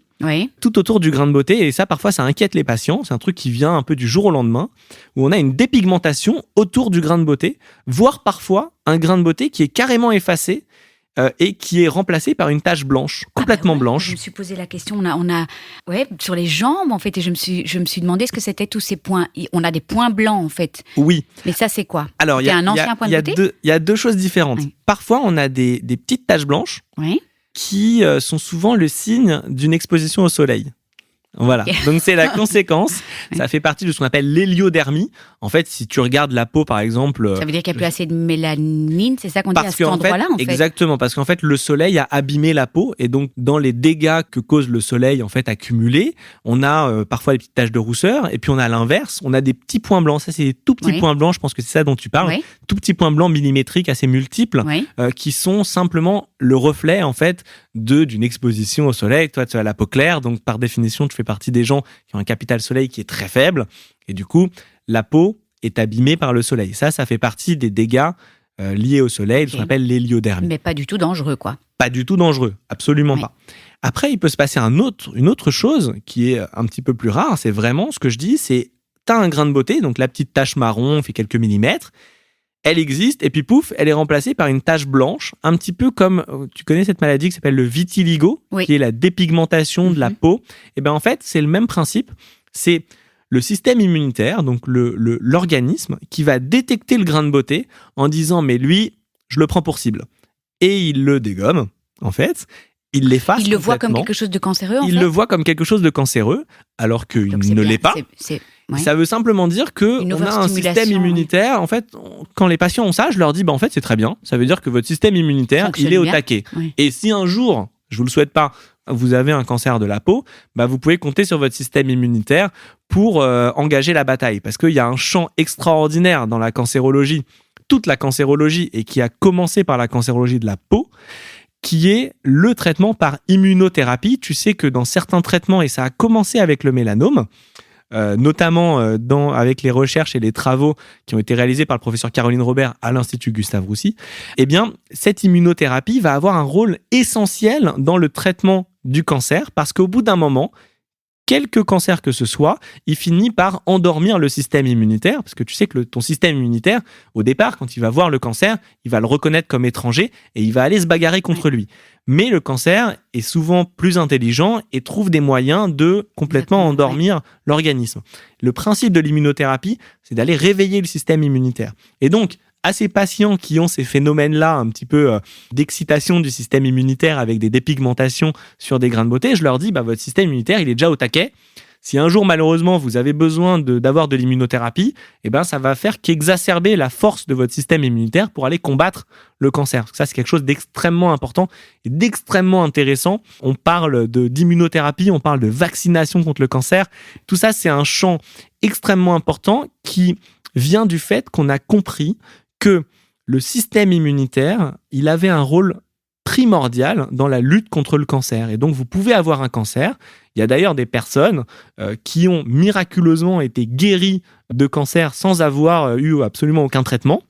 tout autour du grain de beauté, et ça parfois ça inquiète les patients, c'est un truc qui vient un peu du jour au lendemain, où on a une dépigmentation autour du grain de beauté, voire parfois un grain de beauté qui est carrément effacé et qui est remplacé par une tache blanche, complètement blanche. Je me suis posé la question, on a sur les jambes en fait, et je me suis demandé ce que c'était tous ces points. On a des points blancs en fait. Oui. Mais ça c'est quoi? Alors il y a un ancien point de beauté. Il y a 2 choses différentes. Oui. Parfois on a des petites taches blanches. Oui. Qui sont souvent le signe d'une exposition au soleil. Voilà, donc c'est la conséquence. Ça fait partie de ce qu'on appelle l'héliodermie. En fait, si tu regardes la peau, par exemple... Ça veut dire qu'il n'y a plus assez de mélanine, c'est ça qu'on dit à cet endroit-là, en fait. Exactement, parce qu'en fait, le soleil a abîmé la peau, et donc dans les dégâts que cause le soleil, en fait, accumulés, on a parfois des petites taches de rousseur, et puis on a l'inverse, on a des petits points blancs. Ça, c'est des tout petits points blancs, je pense que c'est ça dont tu parles. Oui. Tout petits points blancs millimétriques assez multiples, qui sont simplement le reflet, en fait, d'une exposition au soleil. Toi, tu as la peau claire, donc par définition, tu fais partie des gens qui ont un capital soleil qui est très faible, et du coup, la peau est abîmée par le soleil. Ça fait partie des dégâts liés au soleil, ce qu'on appelle l'héliodermie. Mais pas du tout dangereux, quoi. Pas du tout dangereux, absolument pas. Après, il peut se passer une autre chose qui est un petit peu plus rare, c'est vraiment ce que je dis, c'est tu as un grain de beauté, donc la petite tache marron fait quelques millimètres, elle existe, et puis pouf, elle est remplacée par une tache blanche, un petit peu comme, tu connais cette maladie qui s'appelle le vitiligo, qui est la dépigmentation de la peau. Et bien en fait, c'est le même principe, c'est le système immunitaire, donc l'organisme, qui va détecter le grain de beauté en disant « mais lui, je le prends pour cible ». Et il le dégomme, en fait, il l'efface. Il le voit comme quelque chose de cancéreux, Il le voit comme quelque chose de cancéreux, alors qu'il ne l'est pas. Ça veut simplement dire qu'on a un système immunitaire. En fait, quand les patients ont ça, je leur dis en fait, c'est très bien. Ça veut dire que votre système immunitaire, il est au taquet. Oui. Et si un jour, je vous le souhaite pas, vous avez un cancer de la peau, vous pouvez compter sur votre système immunitaire pour engager la bataille. Parce qu'il y a un champ extraordinaire dans la cancérologie, toute la cancérologie, et qui a commencé par la cancérologie de la peau, qui est le traitement par immunothérapie. Tu sais que dans certains traitements, et ça a commencé avec le mélanome, notamment avec les recherches et les travaux qui ont été réalisés par le professeur Caroline Robert à l'Institut Gustave Roussy, eh bien, cette immunothérapie va avoir un rôle essentiel dans le traitement du cancer, parce qu'au bout d'un moment, quelque cancer que ce soit, il finit par endormir le système immunitaire, parce que tu sais que ton système immunitaire, au départ, quand il va voir le cancer, il va le reconnaître comme étranger et il va aller se bagarrer contre lui. Mais le cancer est souvent plus intelligent et trouve des moyens de complètement endormir l'organisme. Le principe de l'immunothérapie, c'est d'aller réveiller le système immunitaire. Et donc, à ces patients qui ont ces phénomènes-là un petit peu d'excitation du système immunitaire avec des dépigmentations sur des grains de beauté, je leur dis, votre système immunitaire, il est déjà au taquet. Si un jour, malheureusement, vous avez besoin d'avoir de l'immunothérapie, ça va faire qu'exacerber la force de votre système immunitaire pour aller combattre le cancer. Parce que ça, c'est quelque chose d'extrêmement important et d'extrêmement intéressant. On parle d'immunothérapie, on parle de vaccination contre le cancer. Tout ça, c'est un champ extrêmement important qui vient du fait qu'on a compris que le système immunitaire, il avait un rôle primordial dans la lutte contre le cancer. Et donc, vous pouvez avoir un cancer. Il y a d'ailleurs des personnes qui ont miraculeusement été guéries de cancer sans avoir eu absolument aucun traitement.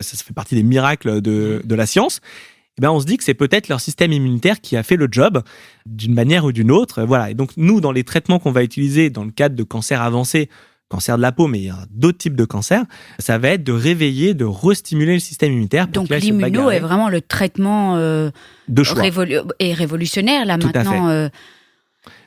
Ça fait partie des miracles de la science. On se dit que c'est peut-être leur système immunitaire qui a fait le job d'une manière ou d'une autre. Voilà. Et donc, nous, dans les traitements qu'on va utiliser dans le cadre de cancer avancé, cancer de la peau, mais il y a d'autres types de cancers, ça va être de réveiller, de restimuler le système immunitaire. Donc l'immuno est vraiment le traitement de choix. Révolutionnaire là maintenant.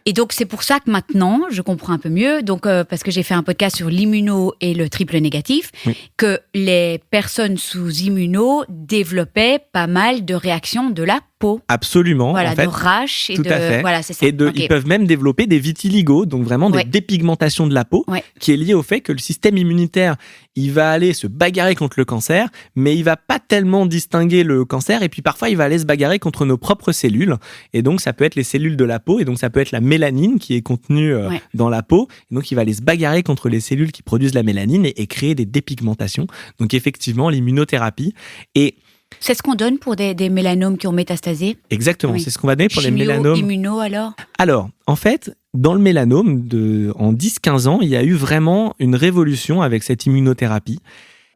Et donc c'est pour ça que maintenant, je comprends un peu mieux, donc parce que j'ai fait un podcast sur l'immuno et le triple négatif, que les personnes sous immuno développaient pas mal de réactions de la peau. Absolument. Voilà, en fait, de rash et tout à fait. Voilà, c'est ça. Et ils peuvent même développer des vitiligos, donc vraiment des dépigmentations de la peau, qui est liée au fait que le système immunitaire, il va aller se bagarrer contre le cancer, mais il va pas tellement distinguer le cancer, et puis parfois il va aller se bagarrer contre nos propres cellules, et donc ça peut être les cellules de la peau, et donc ça peut être la mélanine qui est contenue dans la peau, et donc il va aller se bagarrer contre les cellules qui produisent la mélanine et créer des dépigmentations. Donc effectivement, l'immunothérapie. Et c'est ce qu'on donne pour des mélanomes qui ont métastasé ? Exactement, c'est ce qu'on va donner pour les mélanomes. Immuno alors ? Alors, en fait, dans le mélanome, en 10-15 ans, il y a eu vraiment une révolution avec cette immunothérapie.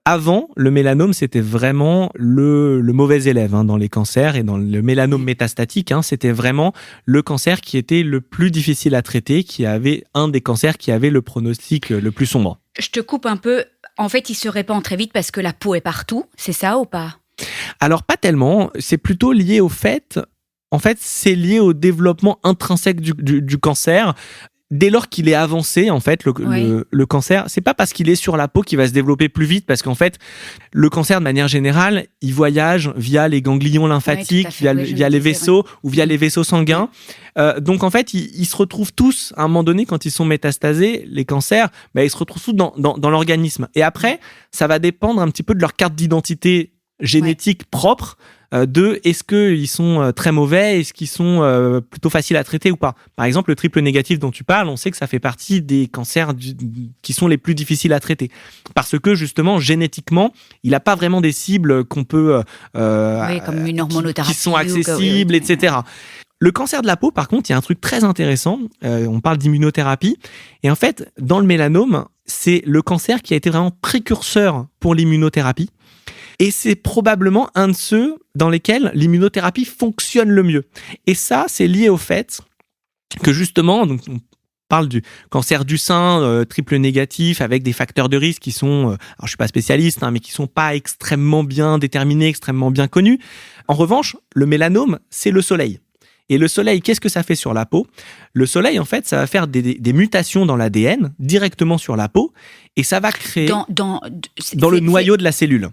Avant, le mélanome, c'était vraiment le mauvais élève dans les cancers, et dans le mélanome métastatique, c'était vraiment le cancer qui était le plus difficile à traiter, qui avait un des cancers qui avait le pronostic le plus sombre. Je te coupe un peu. En fait, il se répand très vite parce que la peau est partout, c'est ça ou pas ? Alors, pas tellement. C'est plutôt lié au fait... En fait, c'est lié au développement intrinsèque du cancer. Dès lors qu'il est avancé, en fait, le cancer, c'est pas parce qu'il est sur la peau qu'il va se développer plus vite, parce qu'en fait, le cancer, de manière générale, il voyage via les ganglions lymphatiques, via les vaisseaux ou via les vaisseaux sanguins. Donc, en fait, ils se retrouvent tous, à un moment donné, quand ils sont métastasés, les cancers, ils se retrouvent tous dans l'organisme. Et après, ça va dépendre un petit peu de leur carte d'identité génétique propre, est-ce qu'ils sont très mauvais, est-ce qu'ils sont plutôt faciles à traiter ou pas. Par exemple, le triple négatif dont tu parles, on sait que ça fait partie des cancers qui sont les plus difficiles à traiter. Parce que justement, génétiquement, il n'a pas vraiment des cibles qu'on peut... comme une hormonothérapie. Qui sont accessibles, etc. Le cancer de la peau, par contre, il y a un truc très intéressant. On parle d'immunothérapie. Et en fait, dans le mélanome, c'est le cancer qui a été vraiment précurseur pour l'immunothérapie. Et c'est probablement un de ceux dans lesquels l'immunothérapie fonctionne le mieux. Et ça, c'est lié au fait que justement, donc on parle du cancer du sein triple négatif avec des facteurs de risque qui sont, alors je suis pas spécialiste, mais qui sont pas extrêmement bien déterminés, extrêmement bien connus. En revanche, le mélanome, c'est le soleil. Et le soleil, qu'est-ce que ça fait sur la peau ? Le soleil, en fait, ça va faire des mutations dans l'ADN directement sur la peau et ça va créer dans le noyau de la cellule.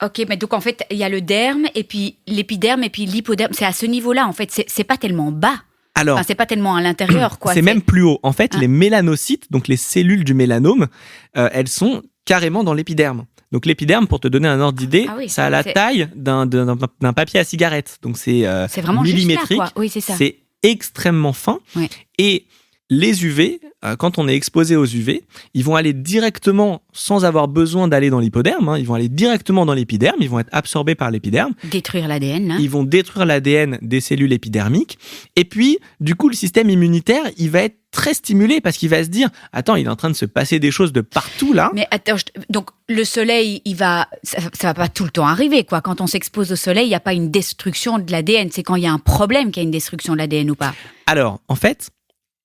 Ok, mais donc en fait, il y a le derme et puis l'épiderme et puis l'hypoderme. C'est à ce niveau-là, en fait. C'est pas tellement bas. Alors, c'est pas tellement à l'intérieur, quoi. C'est même plus haut. En fait, les mélanocytes, donc les cellules du mélanome, elles sont carrément dans l'épiderme. Donc l'épiderme, pour te donner un ordre d'idée, ça a la taille d'un papier à cigarette. Donc c'est vraiment millimétrique. Juste là, quoi. Oui, c'est ça. C'est extrêmement fin. Ouais. Et les UV, quand on est exposé aux UV, ils vont aller directement, sans avoir besoin d'aller dans l'hypoderme, ils vont aller directement dans l'épiderme, ils vont être absorbés par l'épiderme. Détruire l'ADN. Ils vont détruire l'ADN des cellules épidermiques. Et puis, du coup, le système immunitaire, il va être très stimulé parce qu'il va se dire « Attends, il est en train de se passer des choses de partout, là. » Mais attends, donc le soleil, ça va pas tout le temps arriver, quoi. Quand on s'expose au soleil, il n'y a pas une destruction de l'ADN. C'est quand il y a un problème qu'il y a une destruction de l'ADN ou pas. Alors, en fait,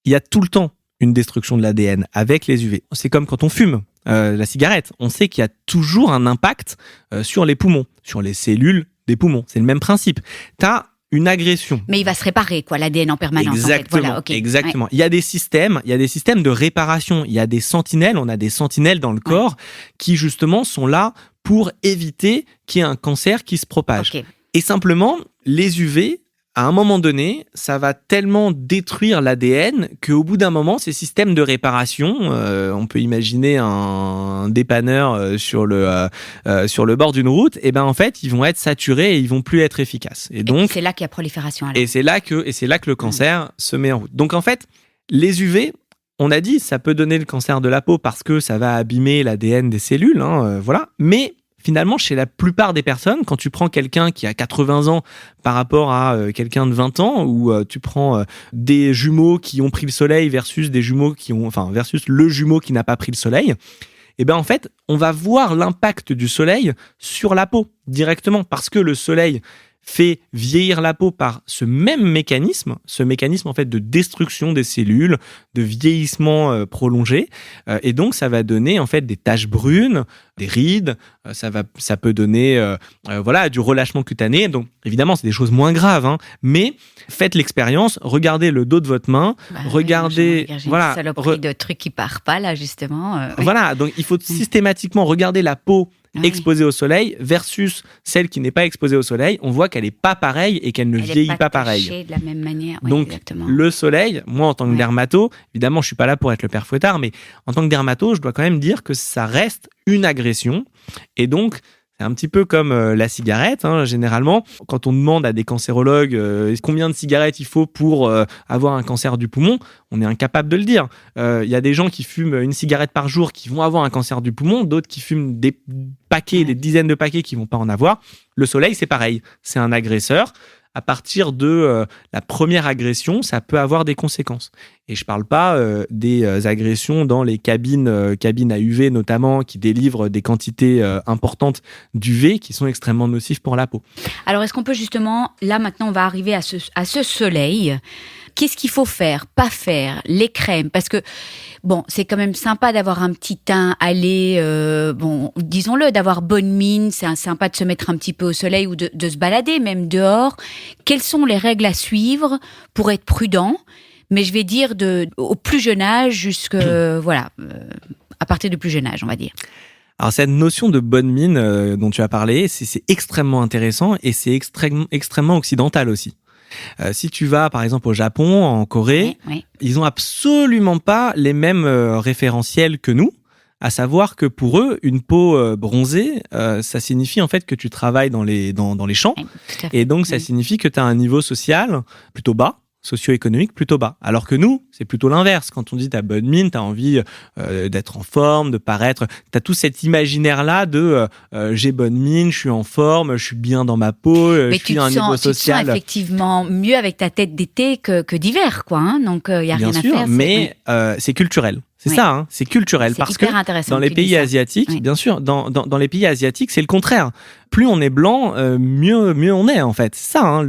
il y a tout le temps une destruction de l'ADN avec les UV. C'est comme quand on fume la cigarette. On sait qu'il y a toujours un impact sur les poumons, sur les cellules des poumons. C'est le même principe. Tu as une agression. Mais il va se réparer, quoi, l'ADN en permanence. Exactement. En fait. Voilà, okay. Exactement. Ouais. Il y a des systèmes de réparation. Il y a des sentinelles. On a des sentinelles dans le corps qui, justement, sont là pour éviter qu'il y ait un cancer qui se propage. Okay. Et simplement, les UV, à un moment donné, ça va tellement détruire l'ADN qu'au bout d'un moment, ces systèmes de réparation, on peut imaginer un dépanneur sur le bord d'une route, et ben en fait, ils vont être saturés et ils vont plus être efficaces. Et donc, c'est là qu'il y a prolifération. Alors. Et c'est là que le cancer se met en route. Donc en fait, les UV, on a dit, ça peut donner le cancer de la peau parce que ça va abîmer l'ADN des cellules, voilà. Mais finalement, chez la plupart des personnes, quand tu prends quelqu'un qui a 80 ans par rapport à quelqu'un de 20 ans, ou tu prends des jumeaux qui ont pris le soleil versus versus le jumeau qui n'a pas pris le soleil, et ben en fait, on va voir l'impact du soleil sur la peau directement parce que le soleil fait vieillir la peau par ce mécanisme en fait de destruction des cellules, de vieillissement prolongé, et donc ça va donner en fait des taches brunes, des rides, ça peut donner du relâchement cutané. Donc évidemment c'est des choses moins graves, mais faites l'expérience, regardez le dos de votre main, regardez une saloperie de trucs qui part pas là justement. Voilà, donc il faut systématiquement regarder la peau exposée au soleil versus celle qui n'est pas exposée au soleil, on voit qu'elle n'est pas pareille et qu'elle ne vieillit pas pareil. De la même manière. Donc, exactement. Le soleil, moi en tant que dermato, évidemment je suis pas là pour être le père Fouettard, mais en tant que dermato, je dois quand même dire que ça reste une agression. Et donc, c'est un petit peu comme la cigarette, généralement. Quand on demande à des cancérologues combien de cigarettes il faut pour avoir un cancer du poumon, on est incapable de le dire. Il y a des gens qui fument une cigarette par jour qui vont avoir un cancer du poumon, d'autres qui fument des paquets, des dizaines de paquets qui vont pas en avoir. Le soleil, c'est pareil. C'est un agresseur. À partir de la première agression, ça peut avoir des conséquences. Et je parle pas des agressions dans les cabines à UV notamment, qui délivrent des quantités importantes d'UV qui sont extrêmement nocifs pour la peau. Alors, est-ce qu'on peut justement, là maintenant, on va arriver à ce soleil. Qu'est-ce qu'il faut faire, pas faire, les crèmes? Parce que, bon, c'est quand même sympa d'avoir un petit teint allé, disons-le, d'avoir bonne mine, c'est sympa de se mettre un petit peu au soleil ou de se balader, même dehors. Quelles sont les règles à suivre pour être prudent? Mais je vais dire au plus jeune âge à partir du plus jeune âge, on va dire. Alors cette notion de bonne mine dont tu as parlé, c'est extrêmement intéressant et c'est extrêmement occidental aussi. Si tu vas par exemple au Japon, en Corée, ils ont absolument pas les mêmes référentiels que nous, à savoir que pour eux, une peau bronzée, ça signifie en fait que tu travailles dans les champs, et donc ça signifie que tu as un niveau social plutôt bas, socio-économique plutôt bas. Alors que nous, c'est plutôt l'inverse. Quand on dit t'as bonne mine, t'as envie d'être en forme, de paraître. T'as tout cet imaginaire-là de j'ai bonne mine, je suis en forme, je suis bien dans ma peau, je suis à un niveau social. Tu te sens effectivement mieux avec ta tête d'été que d'hiver, quoi. Donc il y a bien rien sûr, à faire. Mais c'est culturel. C'est ça, hein, c'est culturel. C'est Parce que intéressant dans les pays asiatiques, bien sûr, dans les pays asiatiques, c'est le contraire. Plus on est blanc, mieux on est en fait. C'est ça, hein,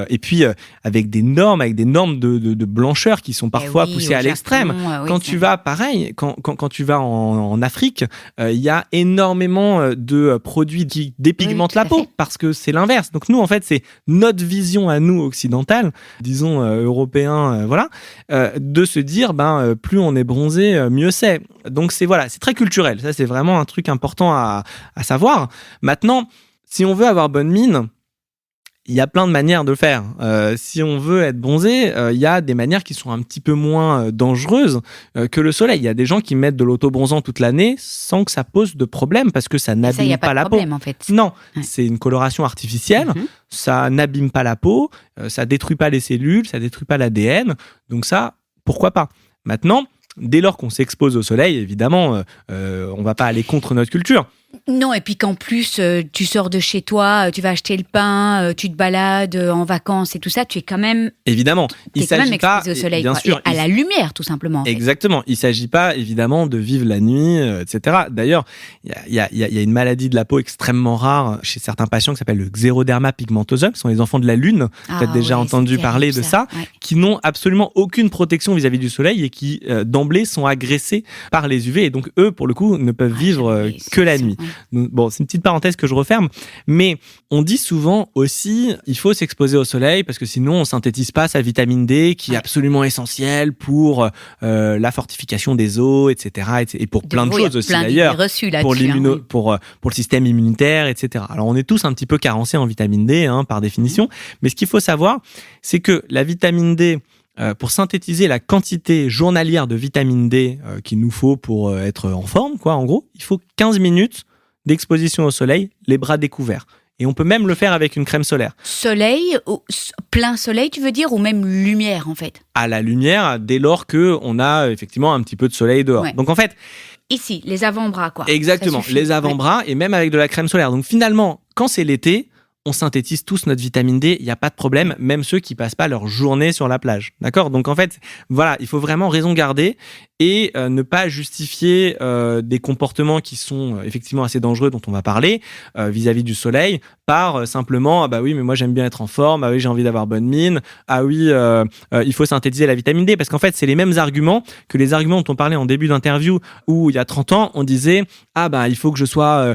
et puis avec des normes de blancheur qui sont parfois poussées à l'extrême. Quand tu vas, pareil, quand tu vas en Afrique, il y a énormément de produits qui dépigmentent la peau parce que c'est l'inverse. Donc nous, en fait, c'est notre vision à nous occidentale, disons européens, de se dire, plus on est bronzé, mieux c'est. Donc c'est très culturel. Ça, c'est vraiment un truc important à savoir. Maintenant, si on veut avoir bonne mine, il y a plein de manières de le faire. Si on veut être bronzé, il y a des manières qui sont un petit peu moins dangereuses que le soleil. Il y a des gens qui mettent de l'autobronzant toute l'année sans que ça pose de problème parce que ça n'abîme pas la peau. En fait. Non, c'est une coloration artificielle. Ça n'abîme pas la peau, ça détruit pas les cellules, ça détruit pas l'ADN. Donc ça, pourquoi pas ? Maintenant, dès lors qu'on s'expose au soleil, évidemment, on va pas aller contre notre culture. Non, et puis qu'en plus, tu sors de chez toi, tu vas acheter le pain, tu te balades en vacances et tout ça, tu es quand même... Évidemment, il s'agit pas... au soleil, bien sûr, à la lumière, tout simplement. Exactement, il s'agit pas, évidemment, de vivre la nuit, etc. D'ailleurs, il y a une maladie de la peau extrêmement rare chez certains patients qui s'appelle le xéroderma pigmentosum, qui sont les enfants de la Lune, peut-être déjà entendu parler de ça, qui n'ont absolument aucune protection vis-à-vis du soleil et qui, d'emblée, sont agressés par les UV. Et donc, eux, pour le coup, ne peuvent vivre que la nuit. Bon, c'est une petite parenthèse que je referme, mais on dit souvent aussi il faut s'exposer au soleil parce que sinon on synthétise pas sa vitamine D qui est absolument essentielle pour la fortification des os, etc. et pour plein de choses aussi d'ailleurs, pour le système immunitaire, etc. Alors on est tous un petit peu carencés en vitamine D par définition, mais ce qu'il faut savoir, c'est que la vitamine D, pour synthétiser la quantité journalière de vitamine D qu'il nous faut pour être en forme, en gros, il faut 15 minutes d'exposition au soleil, les bras découverts. Et on peut même le faire avec une crème solaire. Soleil, plein soleil, tu veux dire, ou même lumière, en fait ? À la lumière, dès lors qu'on a effectivement un petit peu de soleil dehors. Ouais. Donc en fait... Ici, les avant-bras, quoi. Exactement, les avant-bras, et même avec de la crème solaire. Donc finalement, quand c'est l'été, on synthétise tous notre vitamine D, il n'y a pas de problème, même ceux qui passent pas leur journée sur la plage. D'accord ? Donc en fait, il faut vraiment raison garder et ne pas justifier des comportements qui sont effectivement assez dangereux dont on va parler vis-à-vis du soleil par simplement oui mais moi j'aime bien être en forme, ah oui j'ai envie d'avoir bonne mine, ah oui il faut synthétiser la vitamine D, parce qu'en fait c'est les mêmes arguments que les arguments dont on parlait en début d'interview où il y a 30 ans on disait il faut que je sois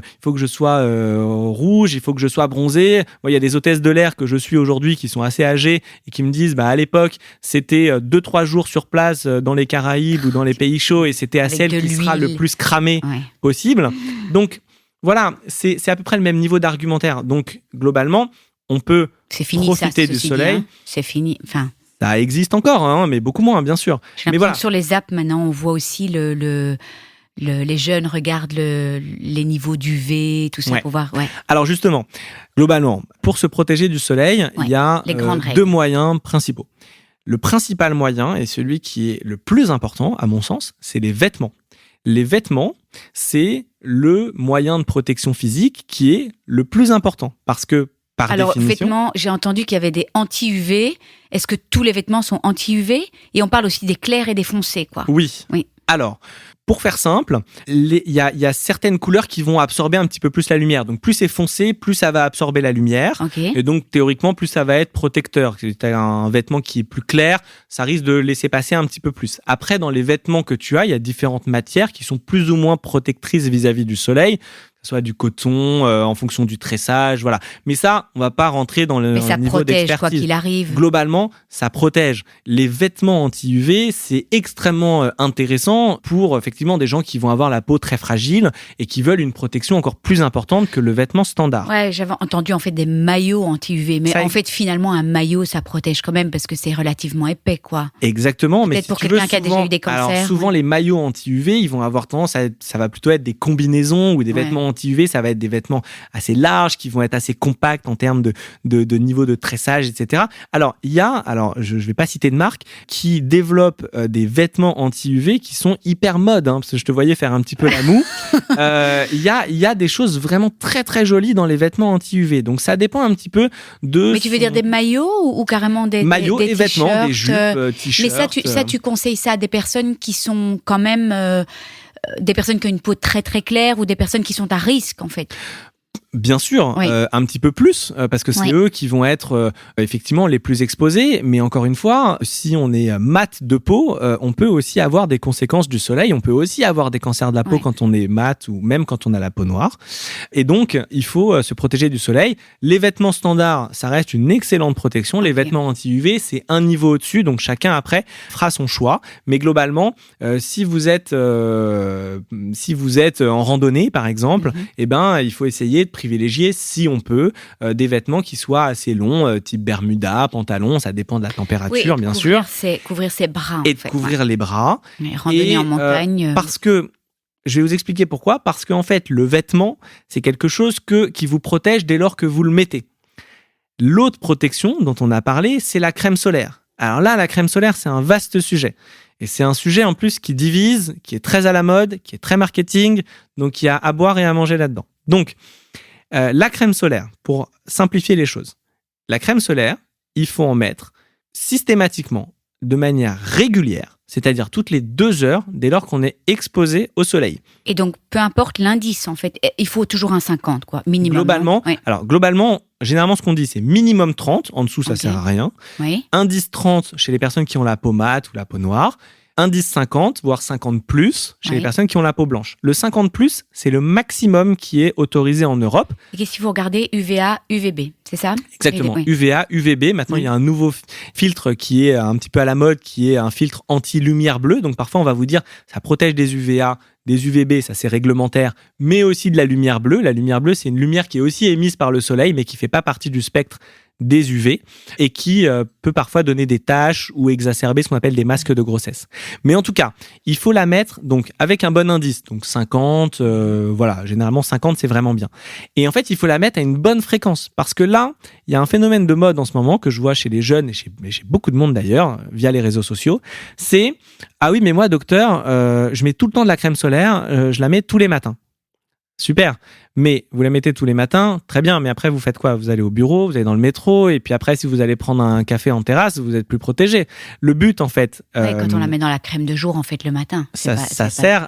rouge, il faut que je sois bronzé. Moi il y a des hôtesses de l'air que je suis aujourd'hui qui sont assez âgées et qui me disent à l'époque c'était 2-3 jours sur place dans les Caraïbes ou dans les pays chauds et c'était à celle qui sera le plus cramée possible. Donc voilà, c'est à peu près le même niveau d'argumentaire. Donc globalement, on peut profiter du soleil. C'est fini. Enfin, ça existe encore, mais beaucoup moins, bien sûr. Mais voilà. Sur les apps maintenant, on voit aussi les jeunes regardent les niveaux d'UV, tout ça pour voir. Ouais. Alors justement, globalement, pour se protéger du soleil, il y a 2 moyens principaux. Le principal moyen, et celui qui est le plus important, à mon sens, c'est les vêtements. Les vêtements, c'est le moyen de protection physique qui est le plus important. Parce que, par définition... Alors, vêtements, j'ai entendu qu'il y avait des anti-UV. Est-ce que tous les vêtements sont anti-UV ? Et on parle aussi des clairs et des foncés, quoi. Oui. Alors, pour faire simple, il y a certaines couleurs qui vont absorber un petit peu plus la lumière. Donc, plus c'est foncé, plus ça va absorber la lumière. Okay. Et donc, théoriquement, plus ça va être protecteur. Si tu as un vêtement qui est plus clair, ça risque de laisser passer un petit peu plus. Après, dans les vêtements que tu as, il y a différentes matières qui sont plus ou moins protectrices vis-à-vis du soleil. Soit du coton, en fonction du tressage, voilà. Mais ça, on va pas rentrer dans le niveau d'expertise. Mais ça protège, quoi qu'il arrive. Globalement, ça protège. Les vêtements anti-UV, c'est extrêmement intéressant pour, effectivement, des gens qui vont avoir la peau très fragile et qui veulent une protection encore plus importante que le vêtement standard. Ouais, j'avais entendu, en fait, des maillots anti-UV. Mais en fait, finalement, un maillot, ça protège quand même parce que c'est relativement épais, quoi. Exactement. Peut-être mais pour quelqu'un qui a déjà eu des cancers. Alors, souvent, les maillots anti-UV, ils vont avoir tendance ça va plutôt être des combinaisons ou des vêtements anti-UV, ça va être des vêtements assez larges, qui vont être assez compacts en termes de niveau de tressage, etc. Alors, je vais pas citer de marque, qui développe des vêtements anti-UV qui sont hyper mode, parce que je te voyais faire un petit peu la moue. Il y a des choses vraiment très très jolies dans les vêtements anti-UV. Donc ça dépend un petit peu de... Mais tu veux dire des maillots ou carrément des maillots des et vêtements, des jupes, t-shirts. Mais ça, tu conseilles ça à des personnes qui sont quand même des personnes qui ont une peau très très claire ou des personnes qui sont à risque en fait. Bien sûr, oui. Un petit peu plus, parce que c'est eux qui vont être effectivement les plus exposés. Mais encore une fois, si on est mat de peau, on peut aussi avoir des conséquences du soleil. On peut aussi avoir des cancers de la peau quand on est mat ou même quand on a la peau noire. Et donc, il faut se protéger du soleil. Les vêtements standards, ça reste une excellente protection. Les vêtements anti-UV, c'est un niveau au-dessus. Donc, chacun après fera son choix. Mais globalement, si vous êtes en randonnée, par exemple, eh ben, il faut essayer de privilégier, si on peut, des vêtements qui soient assez longs, type Bermuda, pantalon, ça dépend de la température, bien sûr. Couvrir ses bras. Et de couvrir les bras. Et randonner en montagne. Parce que, je vais vous expliquer pourquoi. Parce qu'en fait, le vêtement, c'est quelque chose qui vous protège dès lors que vous le mettez. L'autre protection dont on a parlé, c'est la crème solaire. Alors là, la crème solaire, c'est un vaste sujet. Et c'est un sujet en plus qui divise, qui est très à la mode, qui est très marketing, donc il y a à boire et à manger là-dedans. Donc, la crème solaire, pour simplifier les choses, la crème solaire, il faut en mettre systématiquement, de manière régulière, c'est-à-dire toutes les 2 heures dès lors qu'on est exposé au soleil. Et donc, peu importe l'indice, en fait, il faut toujours un 50, quoi, minimum. Globalement, généralement, ce qu'on dit, c'est minimum 30, en dessous, ça sert à rien. Oui. Indice 30 chez les personnes qui ont la peau mate ou la peau noire. Indice 50, voire 50 plus chez les personnes qui ont la peau blanche. Le 50 plus, c'est le maximum qui est autorisé en Europe. Et qu'est-ce qu'il faut regarder? UVA, UVB, c'est ça? Exactement, UVA, UVB. Maintenant, il y a un nouveau filtre qui est un petit peu à la mode, qui est un filtre anti-lumière bleue. Donc parfois, on va vous dire, ça protège des UVA, des UVB, ça c'est réglementaire, mais aussi de la lumière bleue. La lumière bleue, c'est une lumière qui est aussi émise par le soleil, mais qui ne fait pas partie du spectre des UV et qui peut parfois donner des taches ou exacerber ce qu'on appelle des masques de grossesse. Mais en tout cas, il faut la mettre donc avec un bon indice, donc 50, généralement 50 c'est vraiment bien. Et en fait, il faut la mettre à une bonne fréquence parce que là, il y a un phénomène de mode en ce moment que je vois chez les jeunes et chez beaucoup de monde d'ailleurs via les réseaux sociaux, c'est ah oui mais moi docteur, je mets tout le temps de la crème solaire, je la mets tous les matins. Super, mais vous la mettez tous les matins, très bien, mais après vous faites quoi? Vous allez au bureau, vous allez dans le métro, et puis après si vous allez prendre un café en terrasse, vous êtes plus protégé. Le but en fait... quand on la met dans la crème de jour en fait le matin. Ça sert,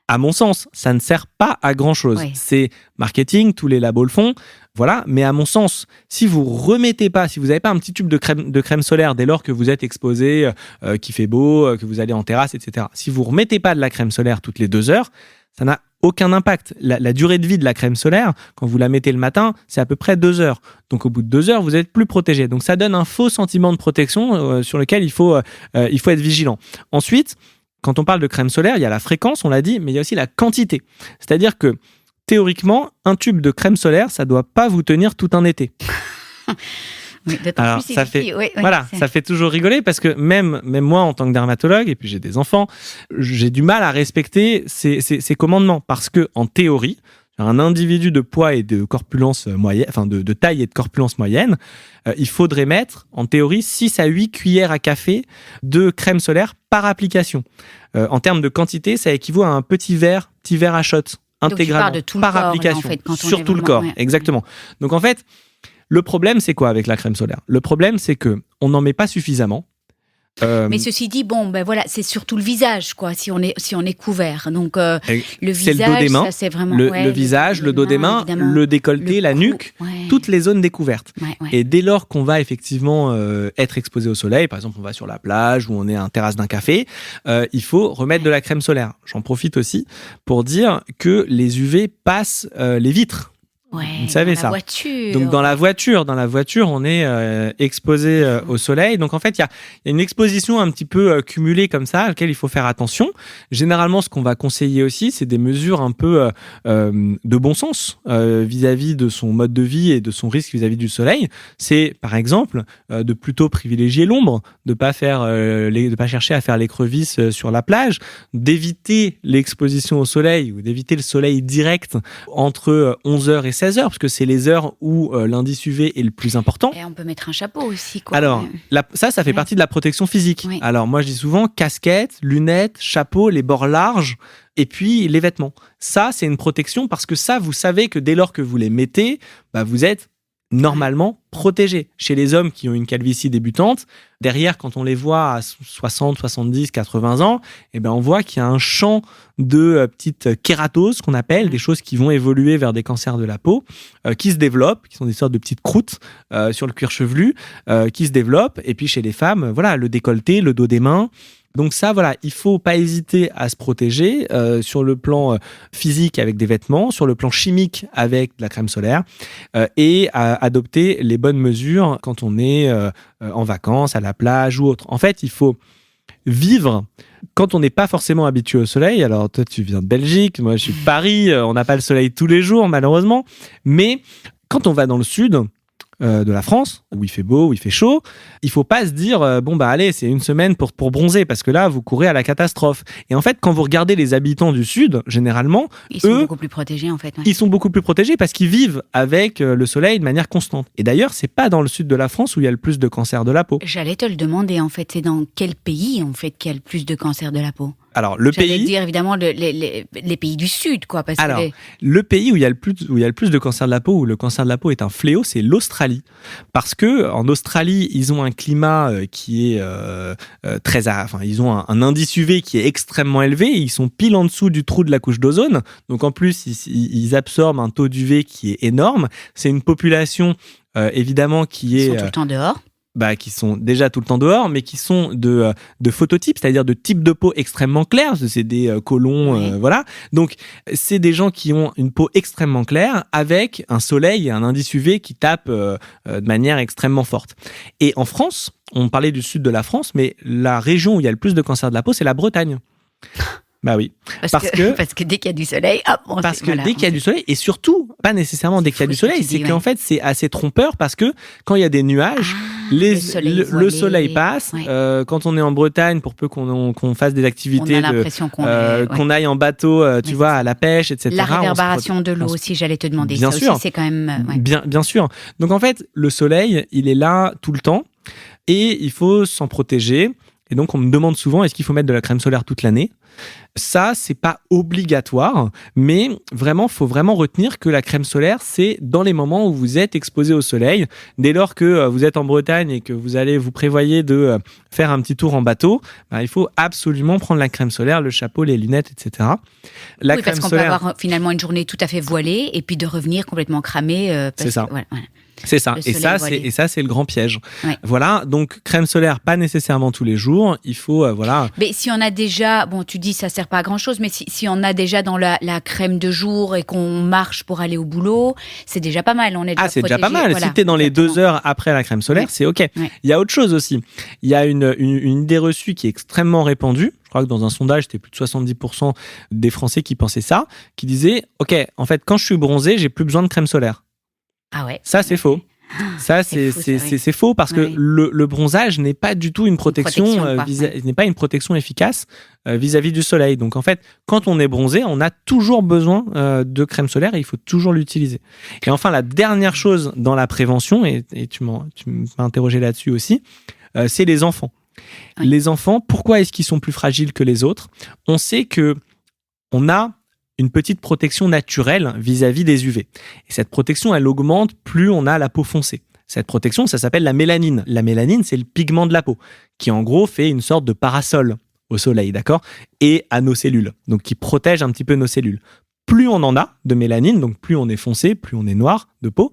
à mon sens, ça ne sert pas à grand chose. Oui. C'est marketing, tous les labos le font, voilà, mais à mon sens, si vous remettez pas, si vous n'avez pas un petit tube de crème solaire dès lors que vous êtes exposé, qu'il fait beau, que vous allez en terrasse, etc. Si vous remettez pas de la crème solaire toutes les 2 heures, ça n'a aucun impact. La durée de vie de la crème solaire, quand vous la mettez le matin, c'est à peu près 2 heures. Donc au bout de 2 heures, vous êtes plus protégé. Donc ça donne un faux sentiment de protection sur lequel il faut être vigilant. Ensuite, quand on parle de crème solaire, il y a la fréquence, on l'a dit, mais il y a aussi la quantité. C'est-à-dire que théoriquement, un tube de crème solaire, ça doit pas vous tenir tout un été. Oui, alors, ça fait toujours rigoler parce que même moi en tant que dermatologue, et puis j'ai des enfants, j'ai du mal à respecter ces commandements parce que en théorie, un individu de poids et de corpulence moyenne, enfin de taille et de corpulence moyenne, il faudrait mettre en théorie 6 à 8 cuillères à café de crème solaire par application. En termes de quantité, ça équivaut à un petit verre à shot intégralement par application, là, en fait, sur tout le corps. Exactement. Donc en fait, le problème, c'est quoi avec la crème solaire? Le problème, c'est que on n'en met pas suffisamment. Mais ceci dit, c'est surtout le visage, quoi, si on est couvert. Donc le visage, c'est le dos des mains, ça, c'est vraiment le visage, le dos des mains, évidemment. Le décolleté, la nuque, toutes les zones découvertes. Et dès lors qu'on va effectivement être exposé au soleil, par exemple, on va sur la plage ou on est à la terrasse d'un café, il faut remettre de la crème solaire. J'en profite aussi pour dire que les UV passent les vitres. Ouais, vous savez dans ça. la voiture. Donc dans la voiture, on est exposé au soleil. Donc en fait, il y a une exposition un petit peu cumulée comme ça, à laquelle il faut faire attention. Généralement, ce qu'on va conseiller aussi, c'est des mesures un peu de bon sens vis-à-vis de son mode de vie et de son risque vis-à-vis du soleil. C'est par exemple de plutôt privilégier l'ombre, de pas chercher à faire l'écrevisse sur la plage, d'éviter l'exposition au soleil ou d'éviter le soleil direct entre 11h et 16h, parce que c'est les heures où l'indice UV est le plus important. Et on peut mettre un chapeau aussi, quoi. Alors, ça fait partie de la protection physique. Oui. Alors, moi, je dis souvent casquette, lunettes, chapeau, les bords larges, et puis les vêtements. Ça, c'est une protection parce que ça, vous savez que dès lors que vous les mettez, vous êtes normalement protégé. Chez les hommes qui ont une calvitie débutante, derrière, quand on les voit à 60, 70, 80 ans, on voit qu'il y a un champ de petites kératoses qu'on appelle, des choses qui vont évoluer vers des cancers de la peau, qui se développent, qui sont des sortes de petites croûtes sur le cuir chevelu, qui se développent. Et puis chez les femmes, le décolleté, le dos des mains. Donc ça, il faut pas hésiter à se protéger sur le plan physique avec des vêtements, sur le plan chimique avec de la crème solaire et à adopter les bonnes mesures quand on est en vacances, à la plage ou autre. En fait, il faut vivre quand on n'est pas forcément habitué au soleil. Alors toi, tu viens de Belgique, moi je suis de Paris, on n'a pas le soleil tous les jours malheureusement, mais quand on va dans le sud de la France, où il fait beau, où il fait chaud, il faut pas se dire allez, c'est une semaine pour bronzer, parce que là vous courez à la catastrophe. Et en fait, quand vous regardez les habitants du sud, généralement, ils sont beaucoup plus protégés en fait. Ouais. Ils sont beaucoup plus protégés parce qu'ils vivent avec le soleil de manière constante. Et d'ailleurs, c'est pas dans le sud de la France où il y a le plus de cancers de la peau. J'allais te le demander en fait, c'est dans quel pays en fait qu'il y a le plus de cancers de la peau? Alors, J'allais dire évidemment les pays du Sud, quoi. Le pays où il y a le plus de cancer de la peau, où le cancer de la peau est un fléau, c'est l'Australie. Parce que en Australie, ils ont un climat qui est ils ont un indice UV qui est extrêmement élevé. Ils sont pile en dessous du trou de la couche d'ozone. Donc en plus, ils absorbent un taux d'UV qui est énorme. C'est une population évidemment qui est ils sont tout le temps dehors. Qui sont déjà tout le temps dehors, mais qui sont de phototypes, c'est-à-dire de type de peau extrêmement clair. C'est des colons, voilà. Donc, c'est des gens qui ont une peau extrêmement claire, avec un soleil et un indice UV qui tape de manière extrêmement forte. Et en France, on parlait du sud de la France, mais la région où il y a le plus de cancer de la peau, c'est la Bretagne. Oui. Parce que dès qu'il y a du soleil, dès qu'il y a du soleil, et surtout, pas nécessairement dès qu'il y a du soleil, c'est qu'en fait, c'est assez trompeur parce que quand il y a des nuages, le soleil passe. Ouais. Quand on est en Bretagne, pour peu qu'on fasse des activités, on a l'impression qu'on aille en bateau, tu vois, à la pêche, etc. La réverbération de l'eau aussi, j'allais te demander. Bien ça sûr. Aussi, c'est quand même. Bien sûr. Donc en fait, le soleil, il est là tout le temps et il faut s'en protéger. Et donc, on me demande souvent, est-ce qu'il faut mettre de la crème solaire toute l'année ? Ça, c'est pas obligatoire, mais vraiment, faut vraiment retenir que la crème solaire, c'est dans les moments où vous êtes exposé au soleil. Dès lors que vous êtes en Bretagne et que vous prévoyez de faire un petit tour en bateau, il faut absolument prendre la crème solaire, le chapeau, les lunettes, etc. Parce qu'on peut avoir finalement une journée tout à fait voilée et puis de revenir complètement cramé. C'est ça. Voilà. C'est ça. Et ça, c'est le grand piège. Ouais. Voilà. Donc, crème solaire, pas nécessairement tous les jours. Il faut, Mais si on a déjà, tu dis ça sert pas à grand chose, mais si on a déjà dans la crème de jour et qu'on marche pour aller au boulot, c'est déjà pas mal. On est déjà c'est protégé. déjà pas mal. Voilà. Si t'es dans les 2 heures après la crème solaire, c'est OK. Ouais. Il y a autre chose aussi. Il y a une idée reçue qui est extrêmement répandue. Je crois que dans un sondage, c'était plus de 70% des Français qui pensaient ça, qui disaient, OK, en fait, quand je suis bronzé, j'ai plus besoin de crème solaire. Ah ouais. Ça, c'est faux. Ça, c'est faux parce que le bronzage n'est pas du tout une protection, n'est pas une protection efficace vis-à-vis du soleil. Donc, en fait, quand on est bronzé, on a toujours besoin de crème solaire et il faut toujours l'utiliser. Et enfin, la dernière chose dans la prévention, et tu m'as interrogé là-dessus aussi, c'est les enfants. Oui. Les enfants, pourquoi est-ce qu'ils sont plus fragiles que les autres ? On sait que on a une petite protection naturelle vis-à-vis des UV. Et cette protection, elle augmente plus on a la peau foncée. Cette protection, ça s'appelle la mélanine. La mélanine, c'est le pigment de la peau, qui en gros fait une sorte de parasol au soleil, d'accord ? Et à nos cellules, donc qui protège un petit peu nos cellules. Plus on en a de mélanine, donc plus on est foncé, plus on est noir de peau,